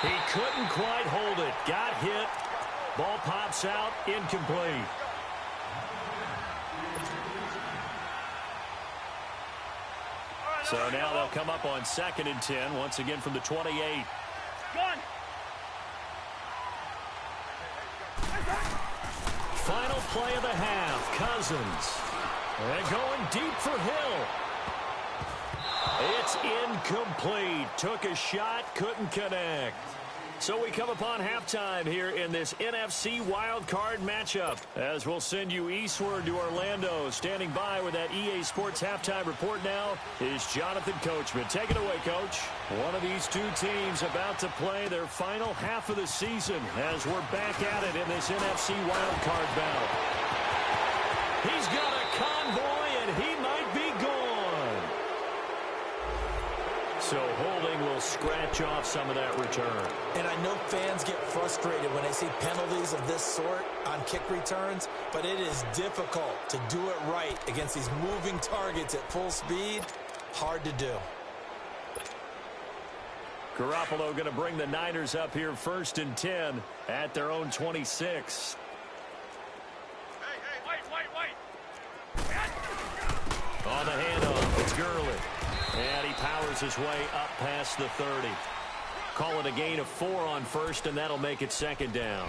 Speaker 3: He couldn't quite hold it. Got hit. Ball pops out. Incomplete. So now they'll come up on 2nd and 10, once again from the 28.
Speaker 7: Gun!
Speaker 3: Final play of the half, Cousins. And going deep for Hill. It's incomplete. Took a shot, couldn't connect. So we come upon halftime here in this NFC wildcard matchup, as we'll send you eastward to Orlando. Standing by with that EA Sports halftime report now is Jonathan Coachman. Take it away, Coach. One of these two teams about to play their final half of the season as we're back at it in this NFC wildcard battle. He's got a convoy, and he might be gone. So holding will scratch off some of that return.
Speaker 6: And I know fans get frustrated when they see penalties of this sort on kick returns, but it is difficult to do it right against these moving targets at full speed. Hard to do.
Speaker 3: Garoppolo going to bring the Niners up here 1st and 10 at their own 26. On the handoff, it's Gurley. And he powers his way up past the 30. Call it a gain of 4 on 1st, and that'll make it 2nd down.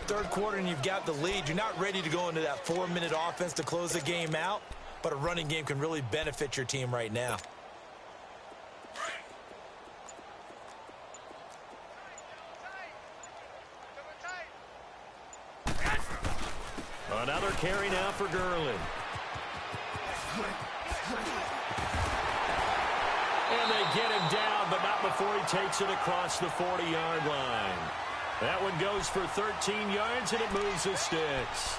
Speaker 6: 3rd quarter, and you've got the lead. You're not ready to go into that 4-minute offense to close the game out, but a running game can really benefit your team right now.
Speaker 3: Another carry now for Gurley. And they get him down, but not before he takes it across the 40-yard line. That one goes for 13 yards, and it moves the sticks.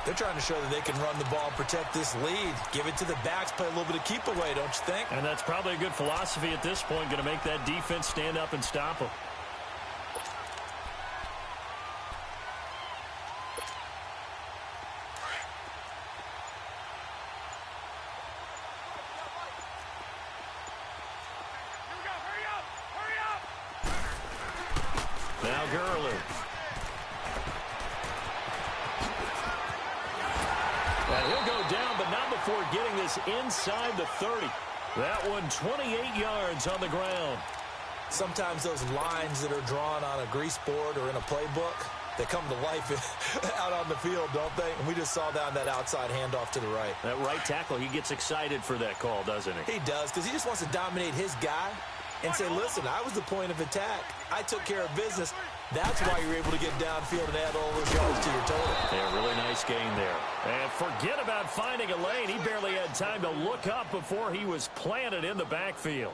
Speaker 6: They're trying to show that they can run the ball, protect this lead, give it to the backs, play a little bit of keep away, don't you think?
Speaker 3: And that's probably a good philosophy at this point, going to make that defense stand up and stop them. Now Gurley. And he'll go down, but not before getting this inside the 30. That one 28 yards on the ground.
Speaker 6: Sometimes those lines that are drawn on a grease board or in a playbook, they come to life out on the field, don't they? And we just saw that on that outside handoff to the right.
Speaker 3: That right tackle, he gets excited for that call, doesn't he?
Speaker 6: He does, because he just wants to dominate his guy and say, listen, I was the point of attack. I took care of business. That's why you're able to get downfield and add all those yards to your total.
Speaker 3: Yeah, really nice gain there. And forget about finding a lane. He barely had time to look up before he was planted in the backfield.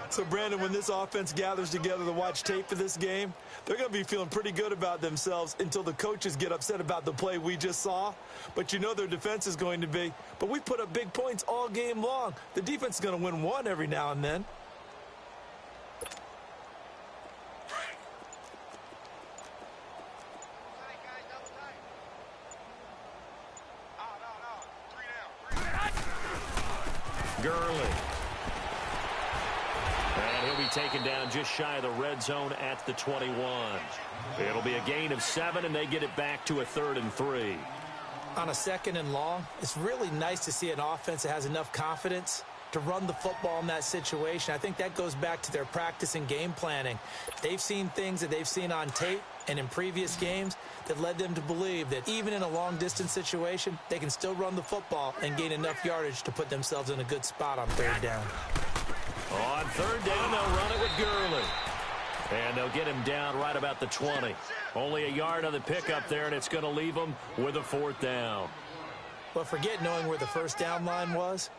Speaker 6: So, Brandon, when this offense gathers together to watch tape for this game, they're going to be feeling pretty good about themselves until the coaches get upset about the play we just saw. But you know their defense is going to be. But we put up big points all game long. The defense is going to win one every now and then.
Speaker 3: Gurley. And he'll be taken down just shy of the red zone at the 21. It'll be a gain of 7, and they get it back to a 3rd and 3.
Speaker 6: On a 2nd and long, it's really nice to see an offense that has enough confidence to run the football in that situation. I think that goes back to their practice and game planning. They've seen things that they've seen on tape and in previous games that led them to believe that even in a long-distance situation, they can still run the football and gain enough yardage to put themselves in a good spot on 3rd down.
Speaker 3: On 3rd down, they'll run it with Gurley. And they'll get him down right about the 20. Only a yard on the pickup there, and it's going to leave them with a 4th down.
Speaker 6: Well, forget knowing where the 1st down line was.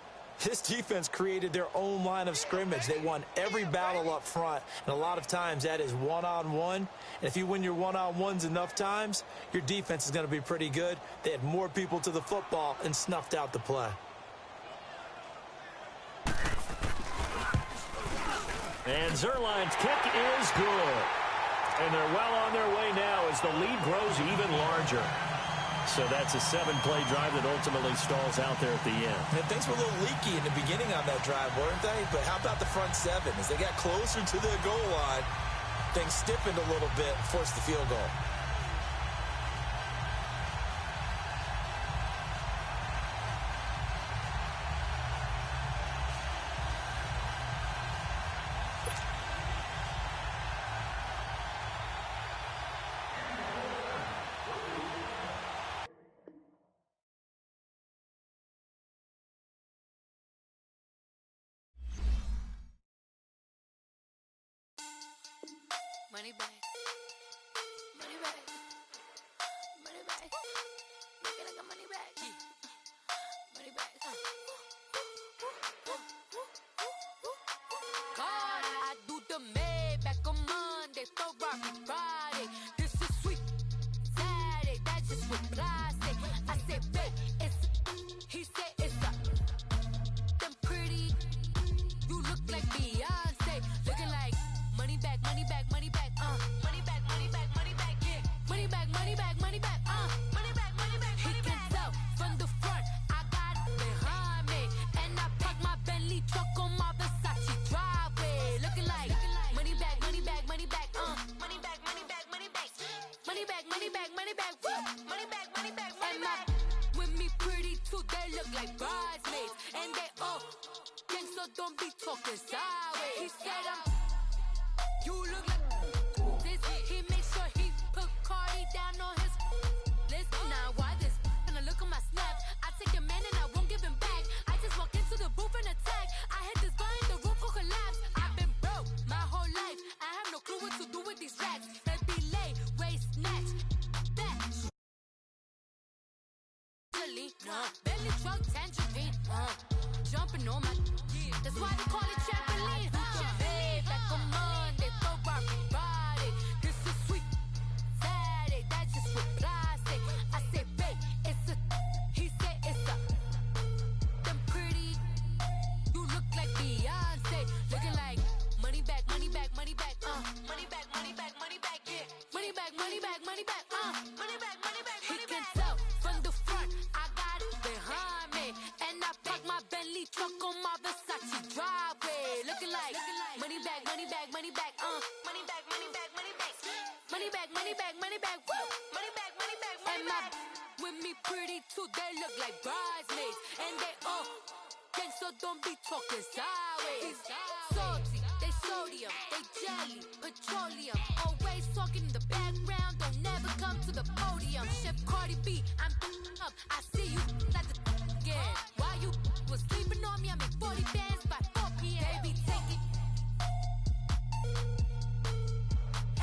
Speaker 6: This defense created their own line of scrimmage. They won every battle up front, and a lot of times that is one-on-one. And if you win your one-on-ones enough times, your defense is going to be pretty good. They had more people to the football and snuffed out the play.
Speaker 3: And Zerline's kick is good. And they're well on their way now as the lead grows even larger. So that's a 7-play drive that ultimately stalls out there at the end.
Speaker 6: And things were a little leaky in the beginning on that drive, weren't they? But how about the front 7? As they got closer to the goal line, things stiffened a little bit and forced the field goal.
Speaker 1: Money back. Money back. Money back. Make it like a money back. Money back. God, I do the Maybach on Monday, Ferrari Friday. This is sweet Saturday. That's just what I say. I say, babe, it's. He said it's a. Them pretty. You look like Beyonce. so don't be talking sideways. He said you look like this. He make sure he put Cardi down on his list. Now why this? Gonna look at my snap. I take your man and I won't give him back. I just walk into the booth and attack. I hit this button, the roof will collapse. I've been broke my whole life. I have no clue what to do with these racks. They be late, waist snatch, that. Belly truck, tangerine, jumping on my. That's why they call it trampoline. Babe, like a Monday, go body. This is sweet Saturday, that's just what plastic. I say, babe, it's a. He said it's a. Them pretty. You look like Beyonce, looking like money back, money back, money back, money back, money back, money back, yeah. Money back, money back, money back, money back, money back, money back. He can tell from the front, I got it behind me, and I park my Bentley truck on my Versace driveway, looking like money back, money back, money back, money back, money back, money back, money back, money back, money back, woo, money back, money back, money back. With me pretty too, they look like bridesmaids, and they all gang, so don't be talking sideways. Salty, they sodium, they jelly, petroleum, always talking in the background, don't never come to the podium. Chef Cardi B, I'm up, I see you like the again. While you was sleeping on me, I make 40 bands by 4 p.m. Baby, take it.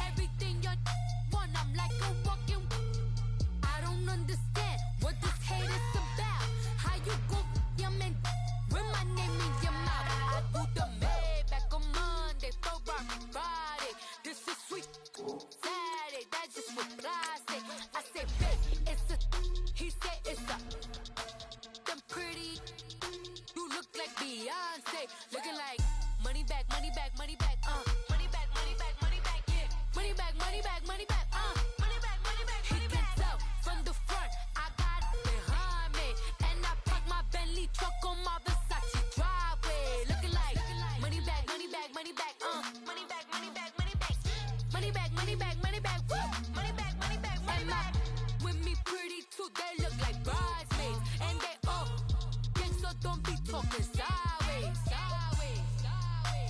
Speaker 1: Everything you want, I'm like a walking. I don't understand what this hate is about. How you go, your man, with my name in your mouth. I do the Maybach on Monday, for Friday. This is sweet Saturday, that's just what plastic. I say, babe, it's a. He said it's a. Them pretty. You look like Beyonce, looking like money back, money back, money back, money back, money back, money back, yeah. Money back, money back, money back, money back, money back, money back. He can tell from the front, I got it behind me, and I park my Bentley truck on my Versace driveway, looking like money back, money back, money back, money back, money back, money back, money back, money back, money back, woo, money back, money back, money back. With me pretty too, they look like bridesmaids, and they all gang, so don't be talking sideways, sideways, sideways.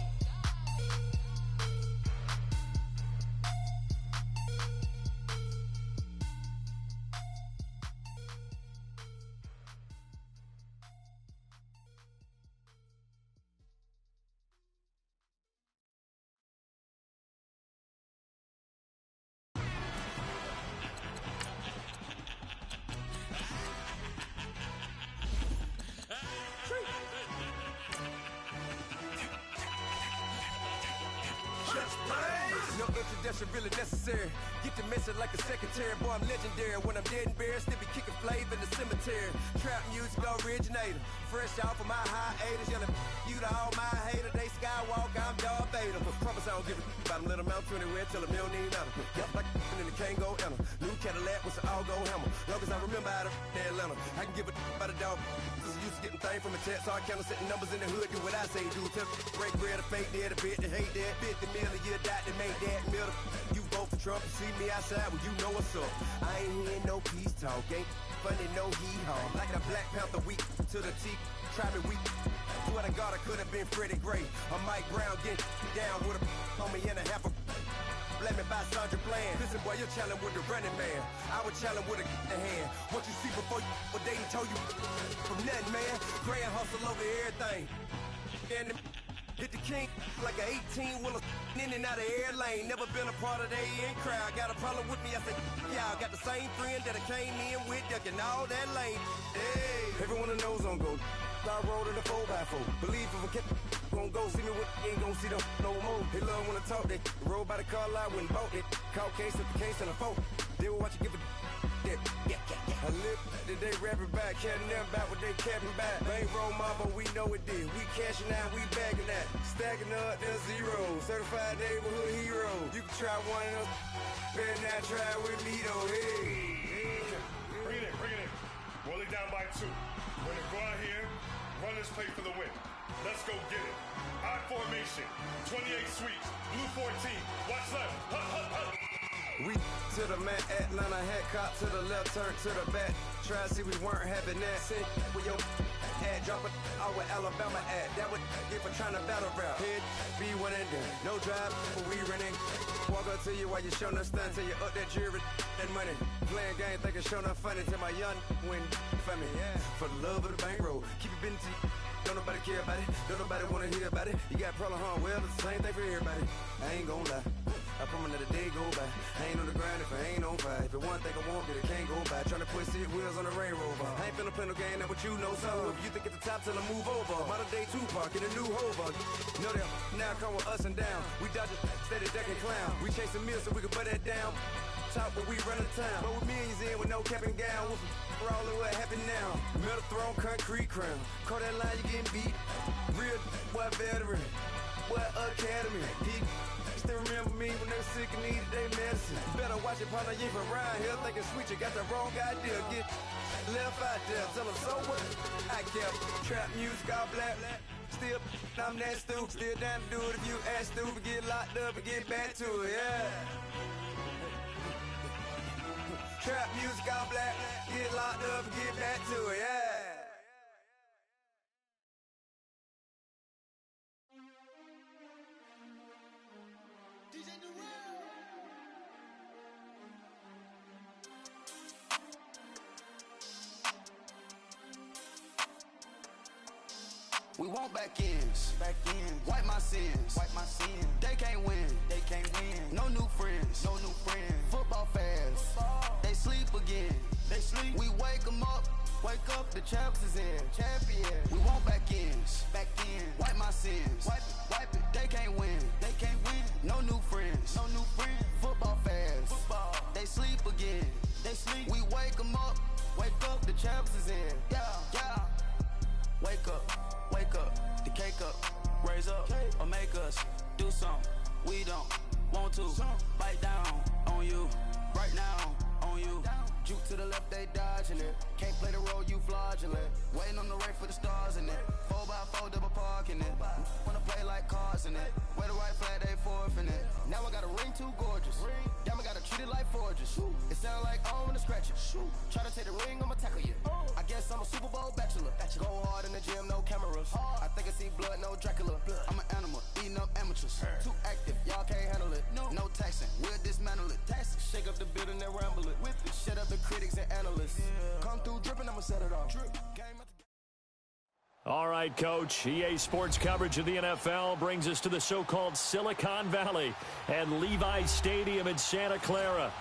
Speaker 8: No introduction really necessary. Get the message like a secretary. Boy, I'm legendary. When I'm dead and buried, still be kicking flavor in the cemetery. Trap music originator. Fresh off of my hiatus. Yelling you to all my haters. They skywalk, I'm Darth Vader. Promise I don't give a about them. Let them out anywhere. Tell them you don't need nothing. Yep, like in the Kango enter. New Cadillac with an all-go hammer. Long as I remember out of Atlanta. I can give a about a dog. Used to getting things from a text. So I count setting numbers in the hood. Do what I say do. Tell break bread, a fake dead, a bit, to hate that. 50 million, you die to make that middle. You vote for Trump, you see me outside, well, you know what's up. I ain't hearing no peace talk, ain't funny, no hee-haw. Like the Black Panther week to the teeth, try me weak. Swear to God, I could have been Freddie Gray. Or Mike Brown getting down with a homie and a half a. Blame me by Sandra Bland. Listen, boy, you're challenging with the running man. I was challenging with a hand. What you see before you, what they told you from nothing, man. Grand hustle over everything. And hit the king like an 18-wheeler in and out of air lane. Never been a part of the in crowd. Got a problem with me, I said, y'all got the same friend that I came in with, ducking all that lane. Hey, everyone that knows on go. I rolled in the 4x4. Believe if I kept gon' go see me with ain't gon' see them no more. They love when I talk, they roll by the car lot when bought it. Call case after case and a phone. They will watch you give a that. I live today rapping back, caring nothing about what they capping back. Bankroll mama, we know it did. We cashing out, we bagging that. Stacking up, there's zero. Certified neighborhood hero. You can try one of them. Better not try with me though. Hey.
Speaker 9: Bring it in. Roll it down by 2. We're gonna go out here, run this play for the win. Let's go get it. I formation, 28 sweeps, blue 14. Watch left. Hut.
Speaker 8: We to the mat, Atlanta hat cop to the left, turn to the back. Try to see we weren't having that. Sit with your at Drop it out where Alabama at. That would get for trying to battle rap. Head, be one and done. No drive, but we running. Walk up to you while you show no stun. Till you up that jury and money. Playing game, thinking show no funny. Till my young win for me. Yeah. For the love of the bankroll. Keep it busy. Don't nobody care about it. Don't nobody wanna hear about it. You got problem, huh? Well, it's the same thing for everybody. I ain't gon' lie. I promise that a day go by. I ain't on the grind if I ain't on fire. If it one thing I want, then it can't go by. Tryna put 6 wheels on the Range Rover. I ain't finna play no game, that what you know. So if you think at the top, tell them move over. Modern day Tupac in a new Hova. Know that now come with us and down. We dodge it, steady deck and clown. We chasing meals so we can butt that down. Top, but we run the town. But with millions in with no cap and gown. We're all in what happened now. Metal throne, concrete crown. Call that line, you getting beat. Real, what veteran. What academy. He still remember me when they were sick and needed their medicine. Better watch it, partner, you ain't from around here. Thinking sweet, you got the wrong idea. Get left out there. Tell them so what? I kept trap music, all black. Still, I'm that stupid. Still down to do it if you act stupid. Get locked up and get back to it, yeah. Trap music, all black. Get locked up and get back to it, yeah.
Speaker 4: We want back ends. Wipe my sins. They can't win. No new friends. Football fans. They sleep again. We wake them up. The champs is in. We want back ends. Wipe my sins. Wipe it. They can't win. No new friends. Football fans. They sleep again. We wake them up. The champs is in. Yeah. Wake up, the cake up, raise up, or make us do something we don't want to. Bite down on you, right now on you. Juke to the left, they dodging it. Can't play the role, you fraudulent. Waiting on the right for the stars in it. 4x4 double parking it. Wanna play like cars in it. Wear the right flag, they forfeiting it. Now I got a ring too gorgeous. Damn, I gotta treat it like forges. It sound like I wanna scratch it. Try to take the ring, I'ma tackle you. I guess I'm a Super Bowl bachelor. Go hard in the gym, no cameras. I think I see blood, no Dracula. I'm an animal, eating up amateurs. Too active, y'all can't handle it. No taxing, we'll dismantle it. Shake up the building and ramble it. Shut up the critics and analysts. Come through dripping, I'ma set it off.
Speaker 3: All right, Coach. EA Sports coverage of the NFL brings us to the so-called Silicon Valley and Levi's Stadium in Santa Clara.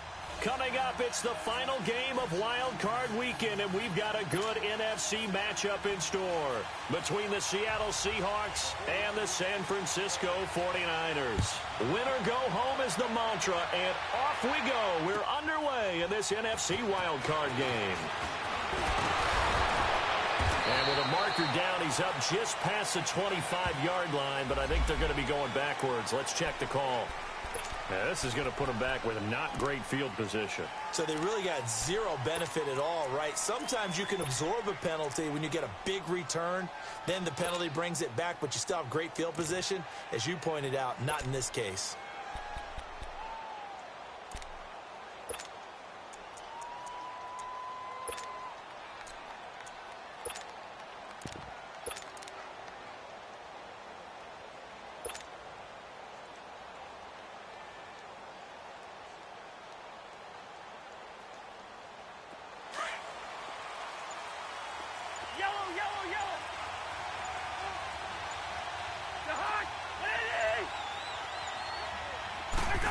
Speaker 3: Coming up, it's the final game of Wild Card Weekend, and we've got a good NFC matchup in store between the Seattle Seahawks and the San Francisco 49ers. Win or go home is the mantra, and off we go. We're underway in this NFC Wild Card game. And with a marker down, he's up just past the 25-yard line, but I think they're going to be going backwards. Let's check the call. Now, this is going to put them back with not great field position.
Speaker 6: So they really got zero benefit at all, right? Sometimes you can absorb a penalty when you get a big return. Then the penalty brings it back, but you still have great field position. As you pointed out, not in this case.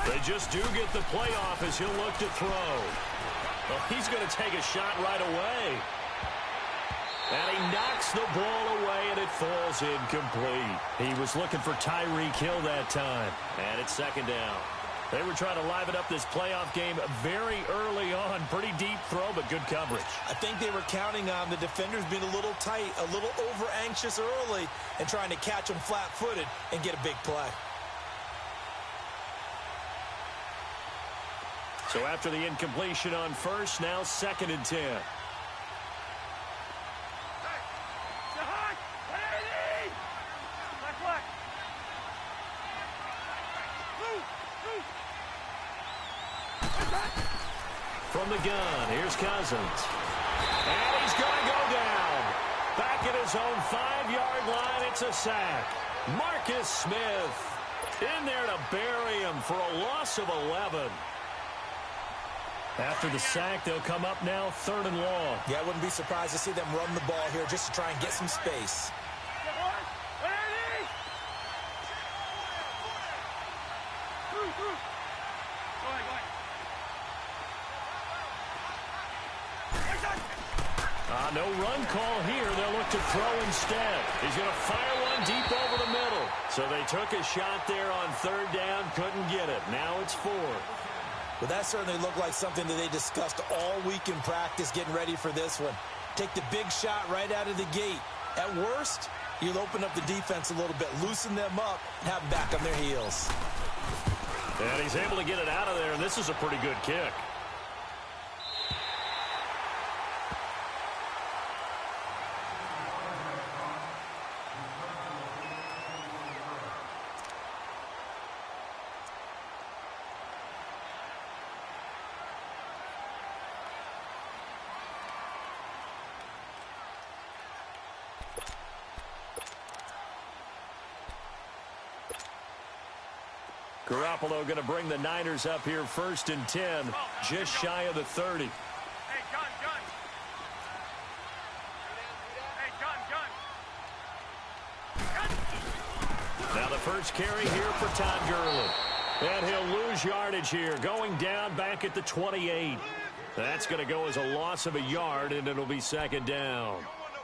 Speaker 3: They just do get the playoff as he'll look to throw. Well, he's going to take a shot right away. And he knocks the ball away, and it falls incomplete. He was looking for Tyreek Hill that time. And it's second down. They were trying to liven up this playoff game very early on. Pretty deep throw, but good coverage.
Speaker 6: I think they were counting on the defenders being a little tight, a little over-anxious early, and trying to catch them flat-footed and get a big play.
Speaker 3: So after the incompletion on first, now 2nd and 10. From the gun, here's Cousins. And he's going to go down. Back at his own 5-yard line. It's a sack. Marcus Smith in there to bury him for a loss of 11. After the sack, they'll come up now 3rd and long.
Speaker 6: Yeah, I wouldn't be surprised to see them run the ball here just to try and get some space.
Speaker 3: No run call here. They'll look to throw instead. He's going to fire one deep over the middle. So they took a shot there on 3rd down, couldn't get it. Now it's 4th.
Speaker 6: Well, that certainly looked like something that they discussed all week in practice getting ready for this one. Take the big shot right out of the gate. At worst, you'll open up the defense a little bit, loosen them up, and have them back on their heels.
Speaker 3: And he's able to get it out of there, and this is a pretty good kick. Garoppolo going to bring the Niners up here 1st and 10, just shy of the 30.
Speaker 7: Hey, gun. Hey, gun.
Speaker 3: Now the first carry here for Todd Gurley. And he'll lose yardage here, going down back at the 28. That's going to go as a loss of a yard, and it'll be 2nd down.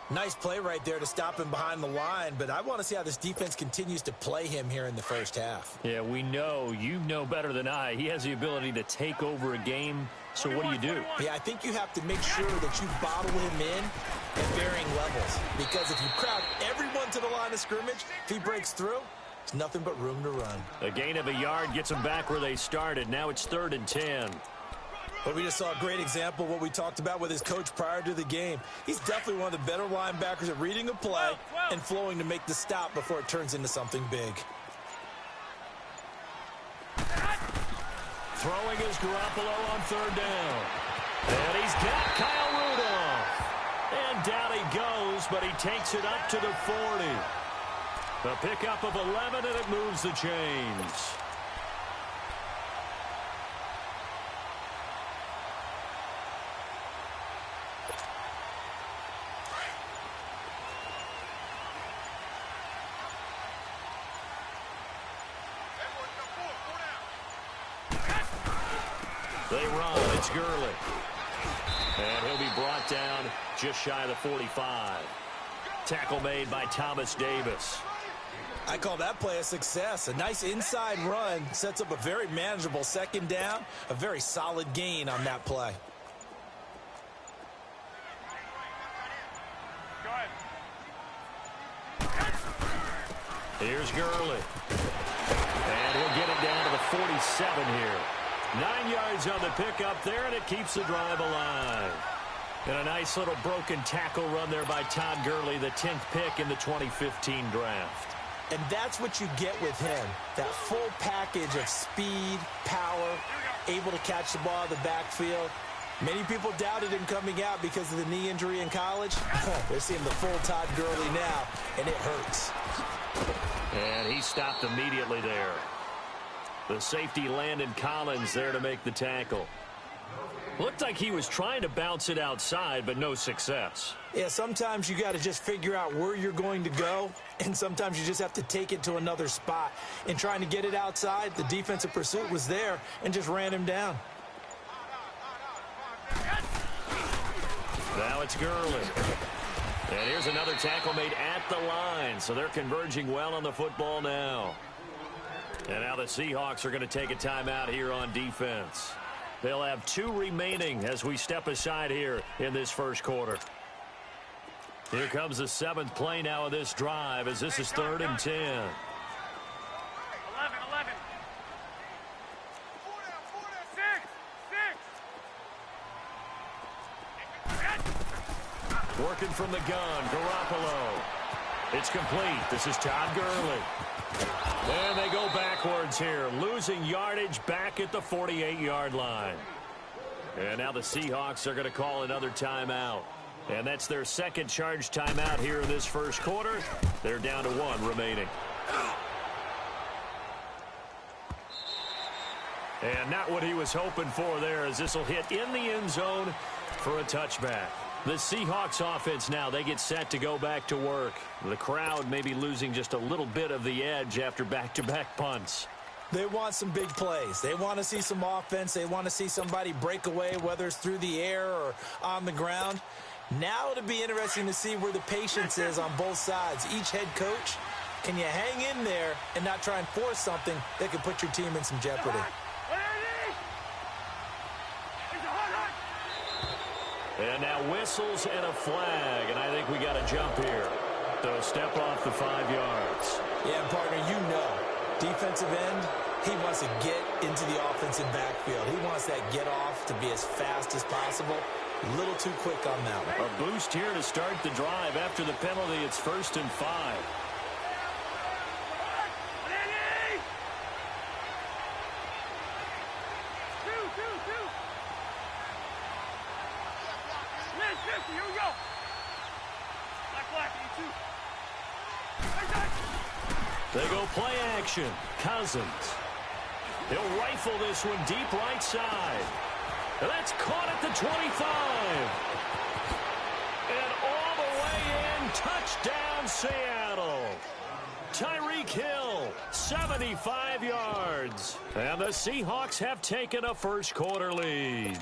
Speaker 6: Nice play right there to stop him behind the line, but I want to see how this defense continues to play him here in the first half.
Speaker 3: Yeah, we know. You know better than I. He has the ability to take over a game, so what do?
Speaker 6: Yeah, I think you have to make sure that you bottle him in at varying levels, because if you crowd everyone to the line of scrimmage, if he breaks through, it's nothing but room to run.
Speaker 3: A gain of a yard gets them back where they started. Now it's 3rd and 10.
Speaker 6: But we just saw a great example of what we talked about with his coach prior to the game. He's definitely one of the better linebackers at reading a play and flowing to make the stop before it turns into something big.
Speaker 3: Throwing is Garoppolo on 3rd down. And he's got Kyle Rudolph. And down he goes, but he takes it up to the 40. The pickup of 11, and it moves the chains. They run. It's Gurley. And he'll be brought down just shy of the 45. Tackle made by Thomas Davis.
Speaker 6: I call that play a success. A nice inside run sets up a very manageable 2nd down. A very solid gain on that play.
Speaker 3: Here's Gurley. And he'll get it down to the 47 here. 9 yards on the pickup there, and it keeps the drive alive. And a nice little broken tackle run there by Todd Gurley, the 10th pick in the 2015 draft.
Speaker 6: And that's what you get with him, that full package of speed, power, able to catch the ball in the backfield. Many people doubted him coming out because of the knee injury in college. They're seeing the full Todd Gurley now, and it hurts.
Speaker 3: And he stopped immediately there. The safety Landon Collins there to make the tackle. Looked like he was trying to bounce it outside, but no success.
Speaker 6: Yeah, sometimes you got to just figure out where you're going to go, and sometimes you just have to take it to another spot. In trying to get it outside, the defensive pursuit was there and just ran him down.
Speaker 3: Now it's Gurley. And here's another tackle made at the line, so they're converging well on the football now. And now the Seahawks are going to take a timeout here on defense. They'll have 2 remaining as we step aside here in this first quarter. Here comes the 7th play now of this drive as this is 3rd and 10.
Speaker 7: 11.
Speaker 3: Working from the gun, Garoppolo. It's complete. This is Todd Gurley. And they go backwards here, losing yardage back at the 48-yard line. And now the Seahawks are going to call another timeout. And that's their second charge timeout here in this first quarter. They're down to 1 remaining. And not what he was hoping for there, as this will hit in the end zone for a touchback. The Seahawks offense now, they get set to go back to work. The crowd may be losing just a little bit of the edge after back-to-back punts.
Speaker 6: They want some big plays. They want to see some offense. They want to see somebody break away, whether it's through the air or on the ground. Now it'll be interesting to see where the patience is on both sides. Each head coach, can you hang in there and not try and force something that could put your team in some jeopardy?
Speaker 3: And now whistles and a flag, and I think we got a jump here. So step off the 5 yards.
Speaker 6: Yeah, partner, you know, defensive end, he wants to get into the offensive backfield. He wants that get off to be as fast as possible. A little too quick on that one.
Speaker 3: A boost here to start the drive. After the penalty, it's 1st and 5.
Speaker 7: Here we go. Black, you too.
Speaker 3: They go play action. Cousins. He'll rifle this one deep right side. And that's caught at the 25. And all the way in. Touchdown, Seattle. Tyreek Hill, 75 yards. And the Seahawks have taken a first quarter lead.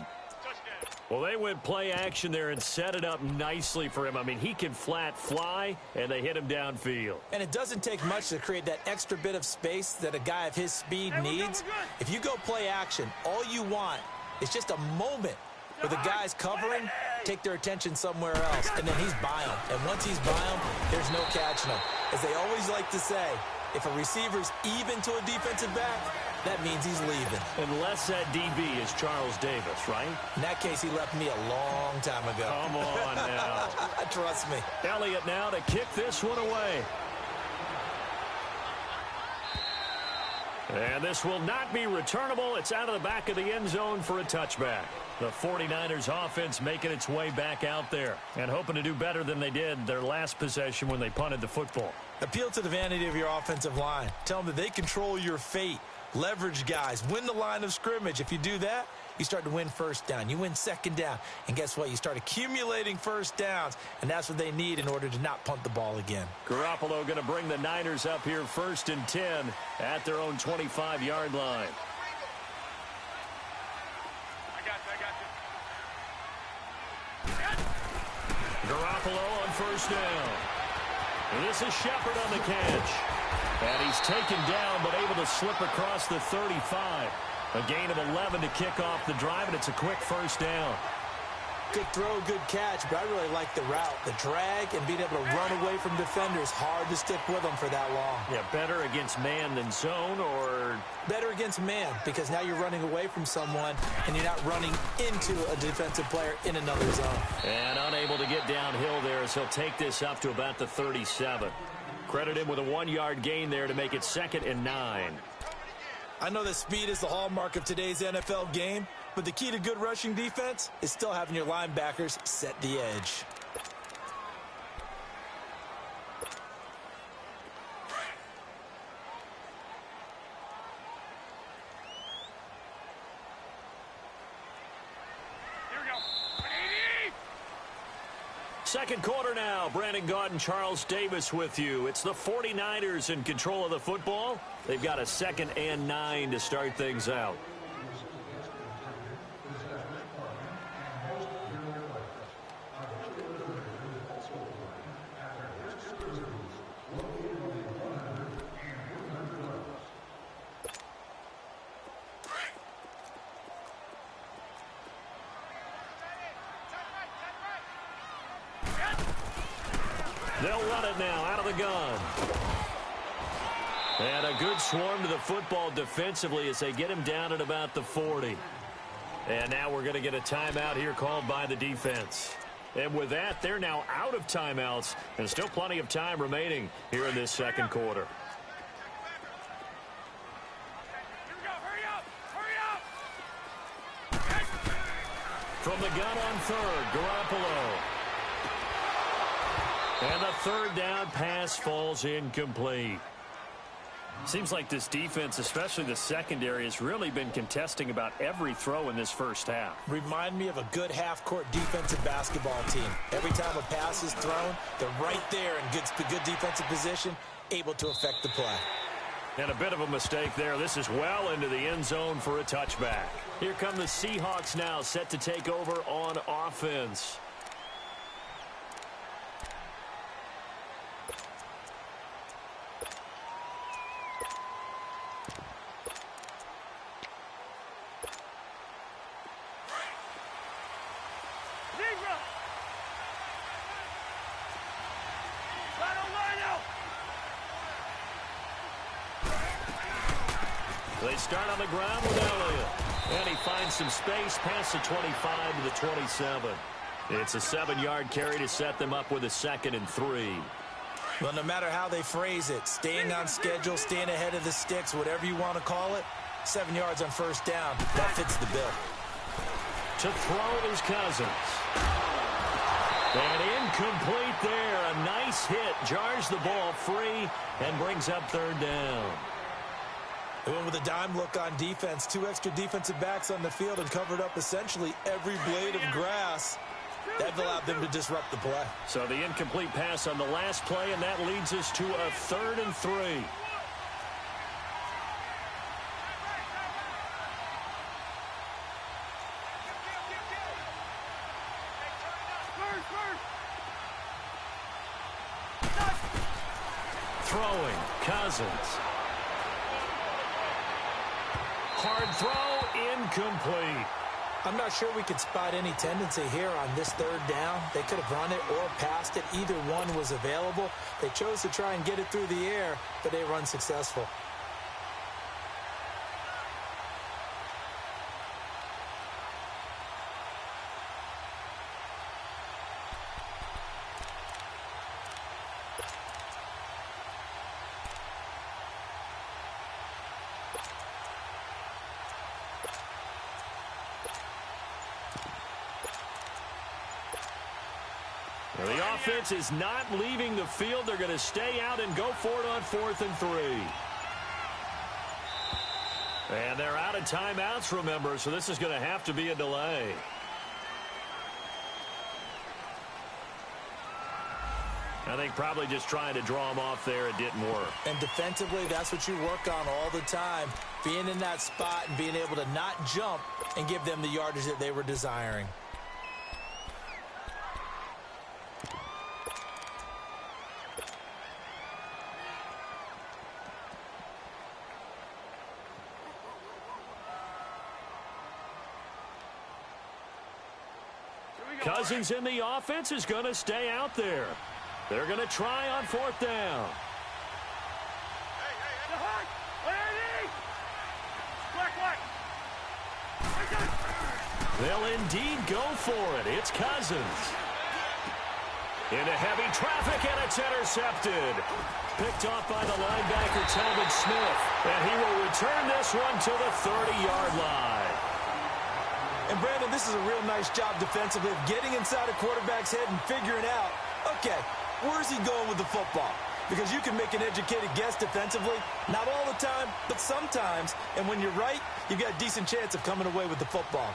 Speaker 3: Well, they went play action there and set it up nicely for him. I mean, he can flat fly, and they hit him downfield.
Speaker 6: And it doesn't take much to create that extra bit of space that a guy of his speed needs. If you go play action, all you want is just a moment where the guys covering take their attention somewhere else, and then he's by him. And once he's by him, there's no catching him. As they always like to say, if a receiver's even to a defensive back, that means he's leaving.
Speaker 3: Unless that DB is Charles Davis, right?
Speaker 6: In that case, he left me a long time ago.
Speaker 3: Come on now.
Speaker 6: Trust me.
Speaker 3: Elliott now to kick this one away. And this will not be returnable. It's out of the back of the end zone for a touchback. The 49ers offense making its way back out there and hoping to do better than they did their last possession when they punted the football.
Speaker 6: Appeal to the vanity of your offensive line. Tell them that they control your fate. Leverage guys. Win the line of scrimmage. If you do that, you start to win first down. You win second down. And guess what? You start accumulating first downs. And that's what they need in order to not punt the ball again.
Speaker 3: Garoppolo going to bring the Niners up here 1st and 10 at their own 25-yard line.
Speaker 7: I got you.
Speaker 3: Garoppolo on 1st down. And this is Shepard on the catch. And he's taken down, but able to slip across the 35. A gain of 11 to kick off the drive, and it's a quick first down.
Speaker 6: Good throw, good catch, but I really like the route. The drag and being able to run away from defenders. Hard to stick with them for that long.
Speaker 3: Yeah, better against man than zone, or?
Speaker 6: Better against man, because now you're running away from someone, and you're not running into a defensive player in another zone.
Speaker 3: And unable to get downhill there as he'll take this up to about the 37. Credit him with a 1-yard gain there to make it 2nd and 9.
Speaker 6: I know that speed is the hallmark of today's NFL game, but the key to good rushing defense is still having your linebackers set the edge.
Speaker 3: Second quarter now. Brandon Gaudin, Charles Davis with you. It's the 49ers in control of the football. They've got a 2nd and 9 to start things out. They'll run it now out of the gun. And a good swarm to the football defensively as they get him down at about the 40. And now we're going to get a timeout here called by the defense. And with that, they're now out of timeouts and still plenty of time remaining here in this second quarter. From the gun on 3rd, Garoppolo. And the third down pass falls incomplete. Seems like this defense, especially the secondary, has really been contesting about every throw in this first half.
Speaker 6: Remind me of a good half-court defensive basketball team. Every time a pass is thrown, they're right there in good defensive position, able to affect the play.
Speaker 3: And a bit of a mistake there. This is well into the end zone for a touchback. Here come the Seahawks now, set to take over on offense. They start on the ground with Elliott. And he finds some space past the 25 to the 27. It's a 7-yard carry to set them up with a 2nd and 3.
Speaker 6: Well, no matter how they phrase it, staying on schedule, staying ahead of the sticks, whatever you want to call it, 7 yards on first down, that fits the bill.
Speaker 3: To throw is Cousins. And incomplete there. A nice hit. Jars the ball free and brings up 3rd down.
Speaker 6: They went with a dime look on defense. 2 extra defensive backs on the field and covered up essentially every blade of grass. That allowed them to disrupt the play.
Speaker 3: So the incomplete pass on the last play, and that leads us to a 3rd and 3. Throwing, Cousins. Hard throw, incomplete.
Speaker 6: I'm not sure we could spot any tendency here on this 3rd down. They could have run it or passed it. Either one was available. They chose to try and get it through the air, but they were unsuccessful.
Speaker 3: The offense is not leaving the field. They're going to stay out and go for it on 4th and 3. And they're out of timeouts, remember, so this is going to have to be a delay. I think probably just trying to draw them off there. It didn't work.
Speaker 6: And defensively, that's what you work on all the time. Being in that spot and being able to not jump and give them the yardage that they were desiring.
Speaker 3: Cousins in the offense is going to stay out there. They're going to try on 4th down. They'll indeed go for it. It's Cousins. Into heavy traffic, and it's intercepted. Picked off by the linebacker, Telvin Smith. And he will return this one to the 30-yard line.
Speaker 6: And, Brandon, this is a real nice job defensively of getting inside a quarterback's head and figuring out, okay, where's he going with the football? Because you can make an educated guess defensively, not all the time, but sometimes. And when you're right, you've got a decent chance of coming away with the football.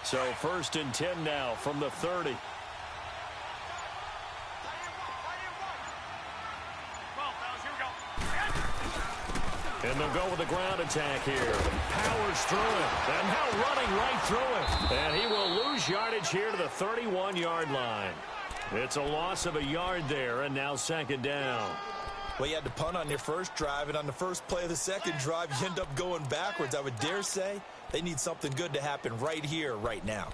Speaker 3: So 1st and 10 now from the 30. And they'll go with the ground attack here. Powers through it. And now running right through it. And he will lose yardage here to the 31-yard line. It's a loss of a yard there, and now 2nd down.
Speaker 6: Well, you had to punt on your first drive, and on the first play of the second drive, you end up going backwards. I would dare say they need something good to happen right here, right now.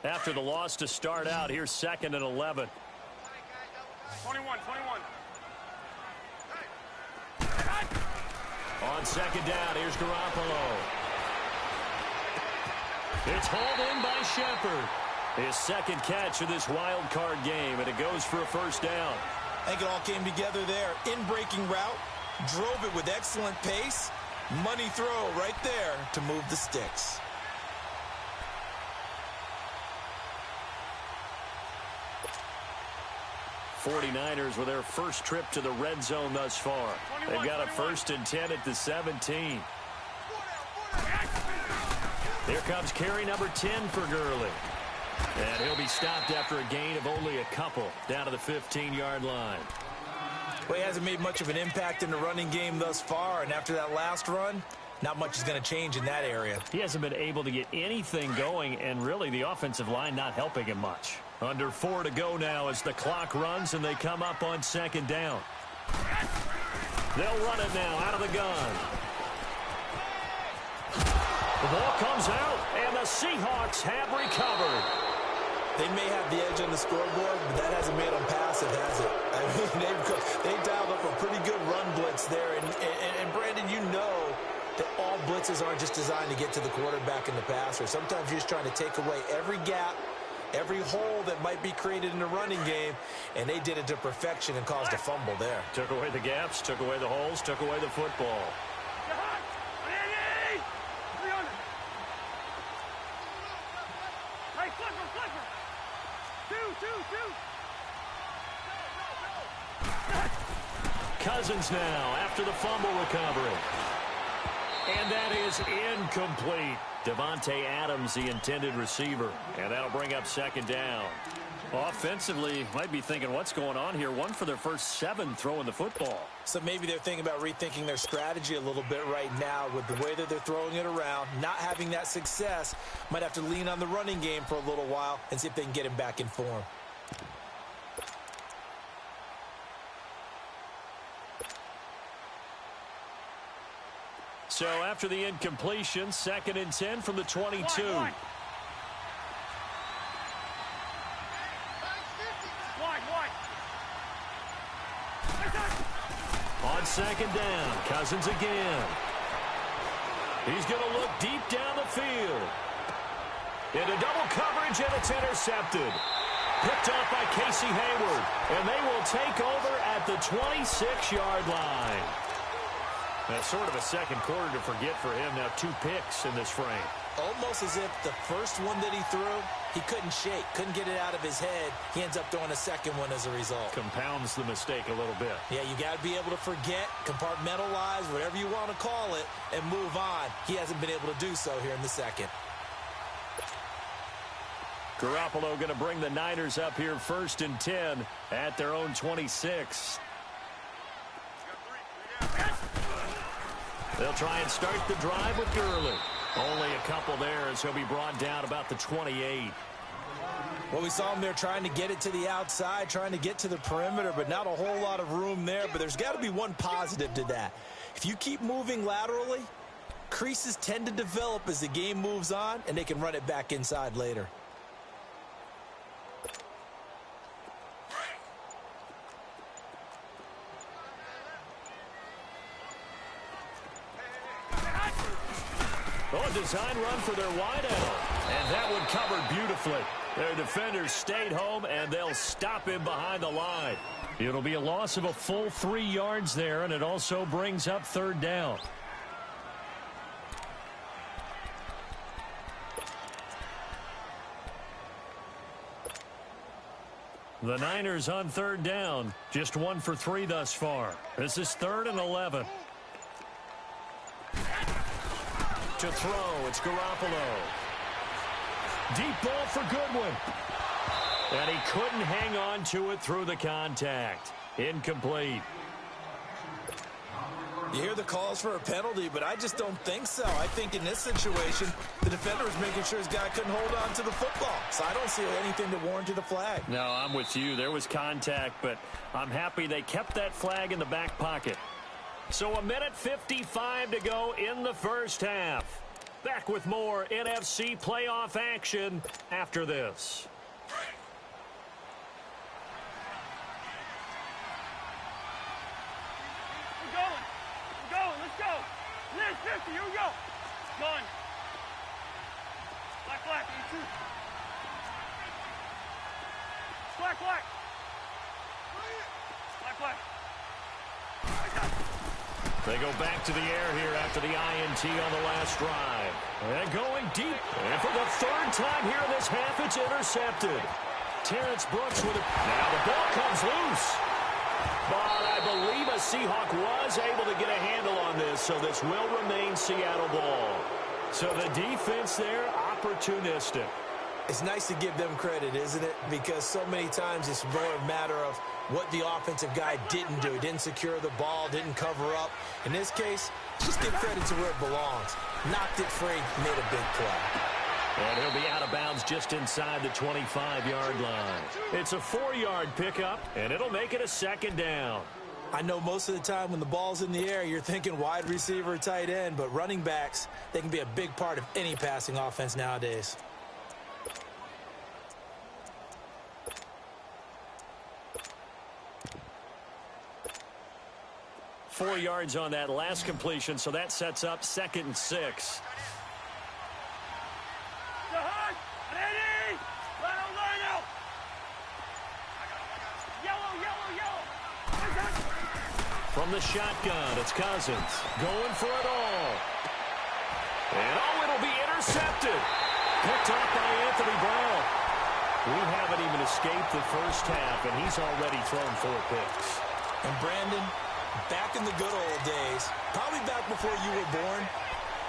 Speaker 3: After the loss to start out, here's 2nd and 11.
Speaker 7: 21.
Speaker 3: On 2nd down, here's Garoppolo. It's hauled in by Shepard. His second catch of this wild card game, and it goes for a first down.
Speaker 6: I think it all came together there. In-breaking route, drove it with excellent pace. Money throw right there to move the sticks.
Speaker 3: '49ers with their first trip to the red zone thus far. They've got a 1st and 10 at the 17. Here comes carry number 10 for Gurley. And he'll be stopped after a gain of only a couple down to the 15-yard line.
Speaker 6: Well, he hasn't made much of an impact in the running game thus far, and after that last run, not much is going to change in that area.
Speaker 3: He hasn't been able to get anything going, and really the offensive line not helping him much. Under 4 to go now as the clock runs and they come up on 2nd down. They'll run it now out of the gun. The ball comes out, and the Seahawks have recovered.
Speaker 6: They may have the edge on the scoreboard, but that hasn't made them passive, has it? I mean, they dialed up a pretty good run blitz there. And Brandon, you know that all blitzes aren't just designed to get to the quarterback and the passer. Sometimes you're just trying to take away every gap, every hole that might be created in the running game, and they did it to perfection and caused a fumble there.
Speaker 3: Took away the gaps, took away the holes, took away the football. Cousins now after the fumble recovery. And that is incomplete. Devontae Adams, the intended receiver. And that'll bring up 2nd down. Offensively, might be thinking, what's going on here? 1 for their first 7 throwing the football.
Speaker 6: So maybe they're thinking about rethinking their strategy a little bit right now with the way that they're throwing it around. Not having that success, might have to lean on the running game for a little while and see if they can get him back in form.
Speaker 3: So after the incompletion, 2nd and 10 from the 22. On 2nd down, Cousins again. He's going to look deep down the field. Into double coverage, and it's intercepted. Picked off by Casey Hayward, and they will take over at the 26-yard line. Now, sort of a second quarter to forget for him. Now 2 picks in this frame.
Speaker 6: Almost as if the first one that he threw, he couldn't shake, couldn't get it out of his head. He ends up throwing a second one as a result.
Speaker 3: Compounds the mistake a little bit.
Speaker 6: Yeah, you got to be able to forget, compartmentalize, whatever you want to call it, and move on. He hasn't been able to do so here in the second.
Speaker 3: Garoppolo going to bring the Niners up here 1st and 10 at their own 26. They'll try and start the drive with Gurley. Only a couple there as he'll be brought down about the 28.
Speaker 6: Well, we saw him there trying to get it to the outside, trying to get to the perimeter, but not a whole lot of room there. But there's got to be one positive to that. If you keep moving laterally, creases tend to develop as the game moves on, and they can run it back inside later.
Speaker 3: Oh, a design run for their wideout. And that one covered beautifully. Their defenders stayed home, and they'll stop him behind the line. It'll be a loss of a full 3 yards there, and it also brings up 3rd down. The Niners on 3rd down. Just 1 for 3 thus far. This is 3rd and 11. To throw, it's Garoppolo. Deep ball for Goodwin. And he couldn't hang on to it through the contact. Incomplete.
Speaker 6: You hear the calls for a penalty, but I just don't think so. I think in this situation, the defender was making sure his guy couldn't hold on to the football. So I don't see anything that warranted a flag.
Speaker 3: No, I'm with you. There was contact, but I'm happy they kept that flag in the back pocket. So 1:55 to go in the first half. Back with more NFC playoff action after this.
Speaker 7: We're going. Let's go. Let's 50. Here we go. Going. Black, black. Black, black.
Speaker 3: They go back to the air here after the INT on the last drive. And going deep. And for the third time here in this half, it's intercepted. Terrence Brooks with it. Now the ball comes loose. But I believe a Seahawk was able to get a handle on this, so this will remain Seattle ball. So the defense there, opportunistic.
Speaker 6: It's nice to give them credit, isn't it? Because so many times it's more a matter of what the offensive guy didn't do. Didn't secure the ball, didn't cover up. In this case, just give credit to where it belongs. Knocked it free, made a big play.
Speaker 3: And he'll be out of bounds just inside the 25-yard line. It's a 4-yard pickup, and it'll make it a second down.
Speaker 6: I know most of the time when the ball's in the air, you're thinking wide receiver, tight end, but running backs, they can be a big part of any passing offense nowadays.
Speaker 3: Four yards on that last completion, so that sets up 2nd and 6. From the shotgun, it's Cousins going for it all. And it'll be intercepted. Picked up by Anthony Brown. We haven't even escaped the first half, and he's already thrown 4 picks.
Speaker 6: And Brandon, back in the good old days, probably back before you were born,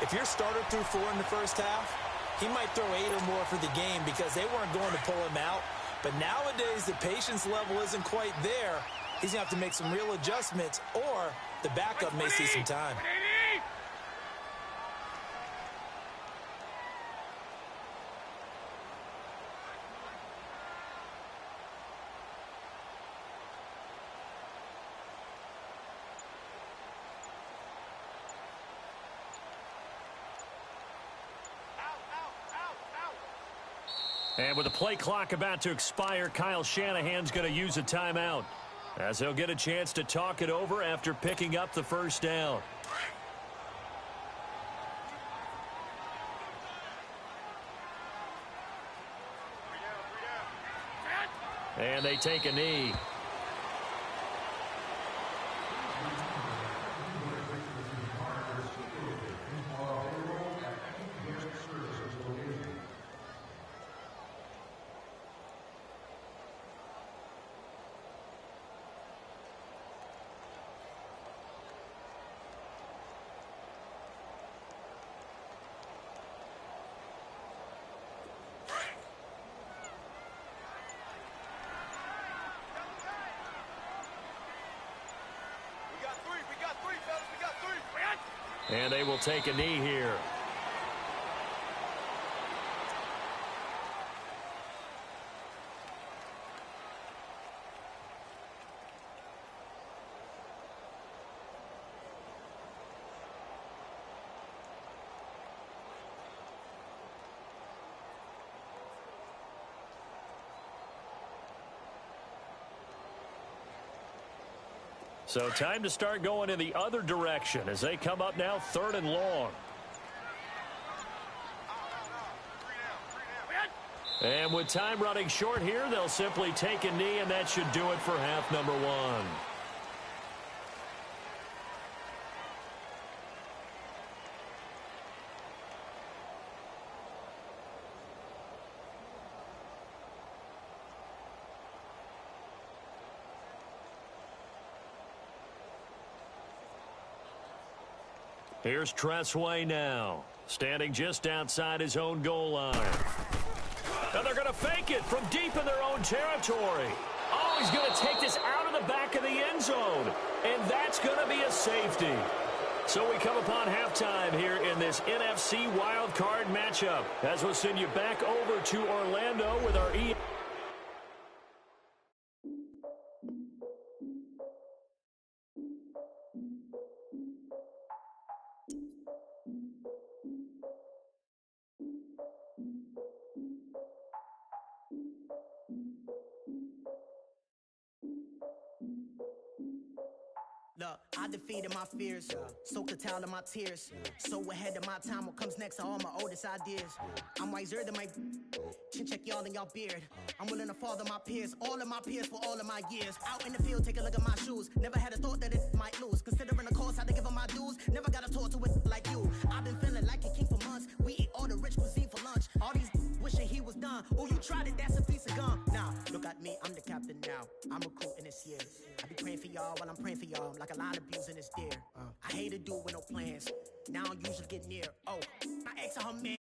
Speaker 6: if your starter threw 4 in the first half, he might throw 8 or more for the game because they weren't going to pull him out. But nowadays, the patience level isn't quite there. He's going to have to make some real adjustments, or the backup may see some time.
Speaker 3: And with the play clock about to expire, Kyle Shanahan's going to use a timeout, as he'll get a chance to talk it over after picking up the first down. And they take a knee. And they will take a knee here. So time to start going in the other direction as they come up now 3rd and long. And with time running short here, they'll simply take a knee, and that should do it for half number 1. Here's Tressway now, standing just outside his own goal line. And they're going to fake it from deep in their own territory. Oh, he's going to take this out of the back of the end zone. And that's going to be a safety. So we come upon halftime here in this NFC wildcard matchup, as we'll send you back over to Orlando with our
Speaker 10: Look, I defeated my fears, soaked the towel in my tears. So ahead of my time, what comes next are all my oldest ideas. I'm wiser than my chin check y'all in y'all beard. I'm willing to father my peers, all of my peers for all of my years. Out in the field, take a look at my shoes. Never had a thought that it might lose. Considering the cost, I had to give them my dues. Never got a talk to it like you. I've been feeling like a king for months. We eat all the rich cuisine for lunch. All these wishing he was done. Oh, you tried it, that's a piece of gum. Now, look at me, I'm the captain now. I'm recruiting this year. I be praying for y'all while I'm praying for y'all. Like a line abusing this deer. I hate to do with no plans. Now I usually get near. Oh, my ex and her man.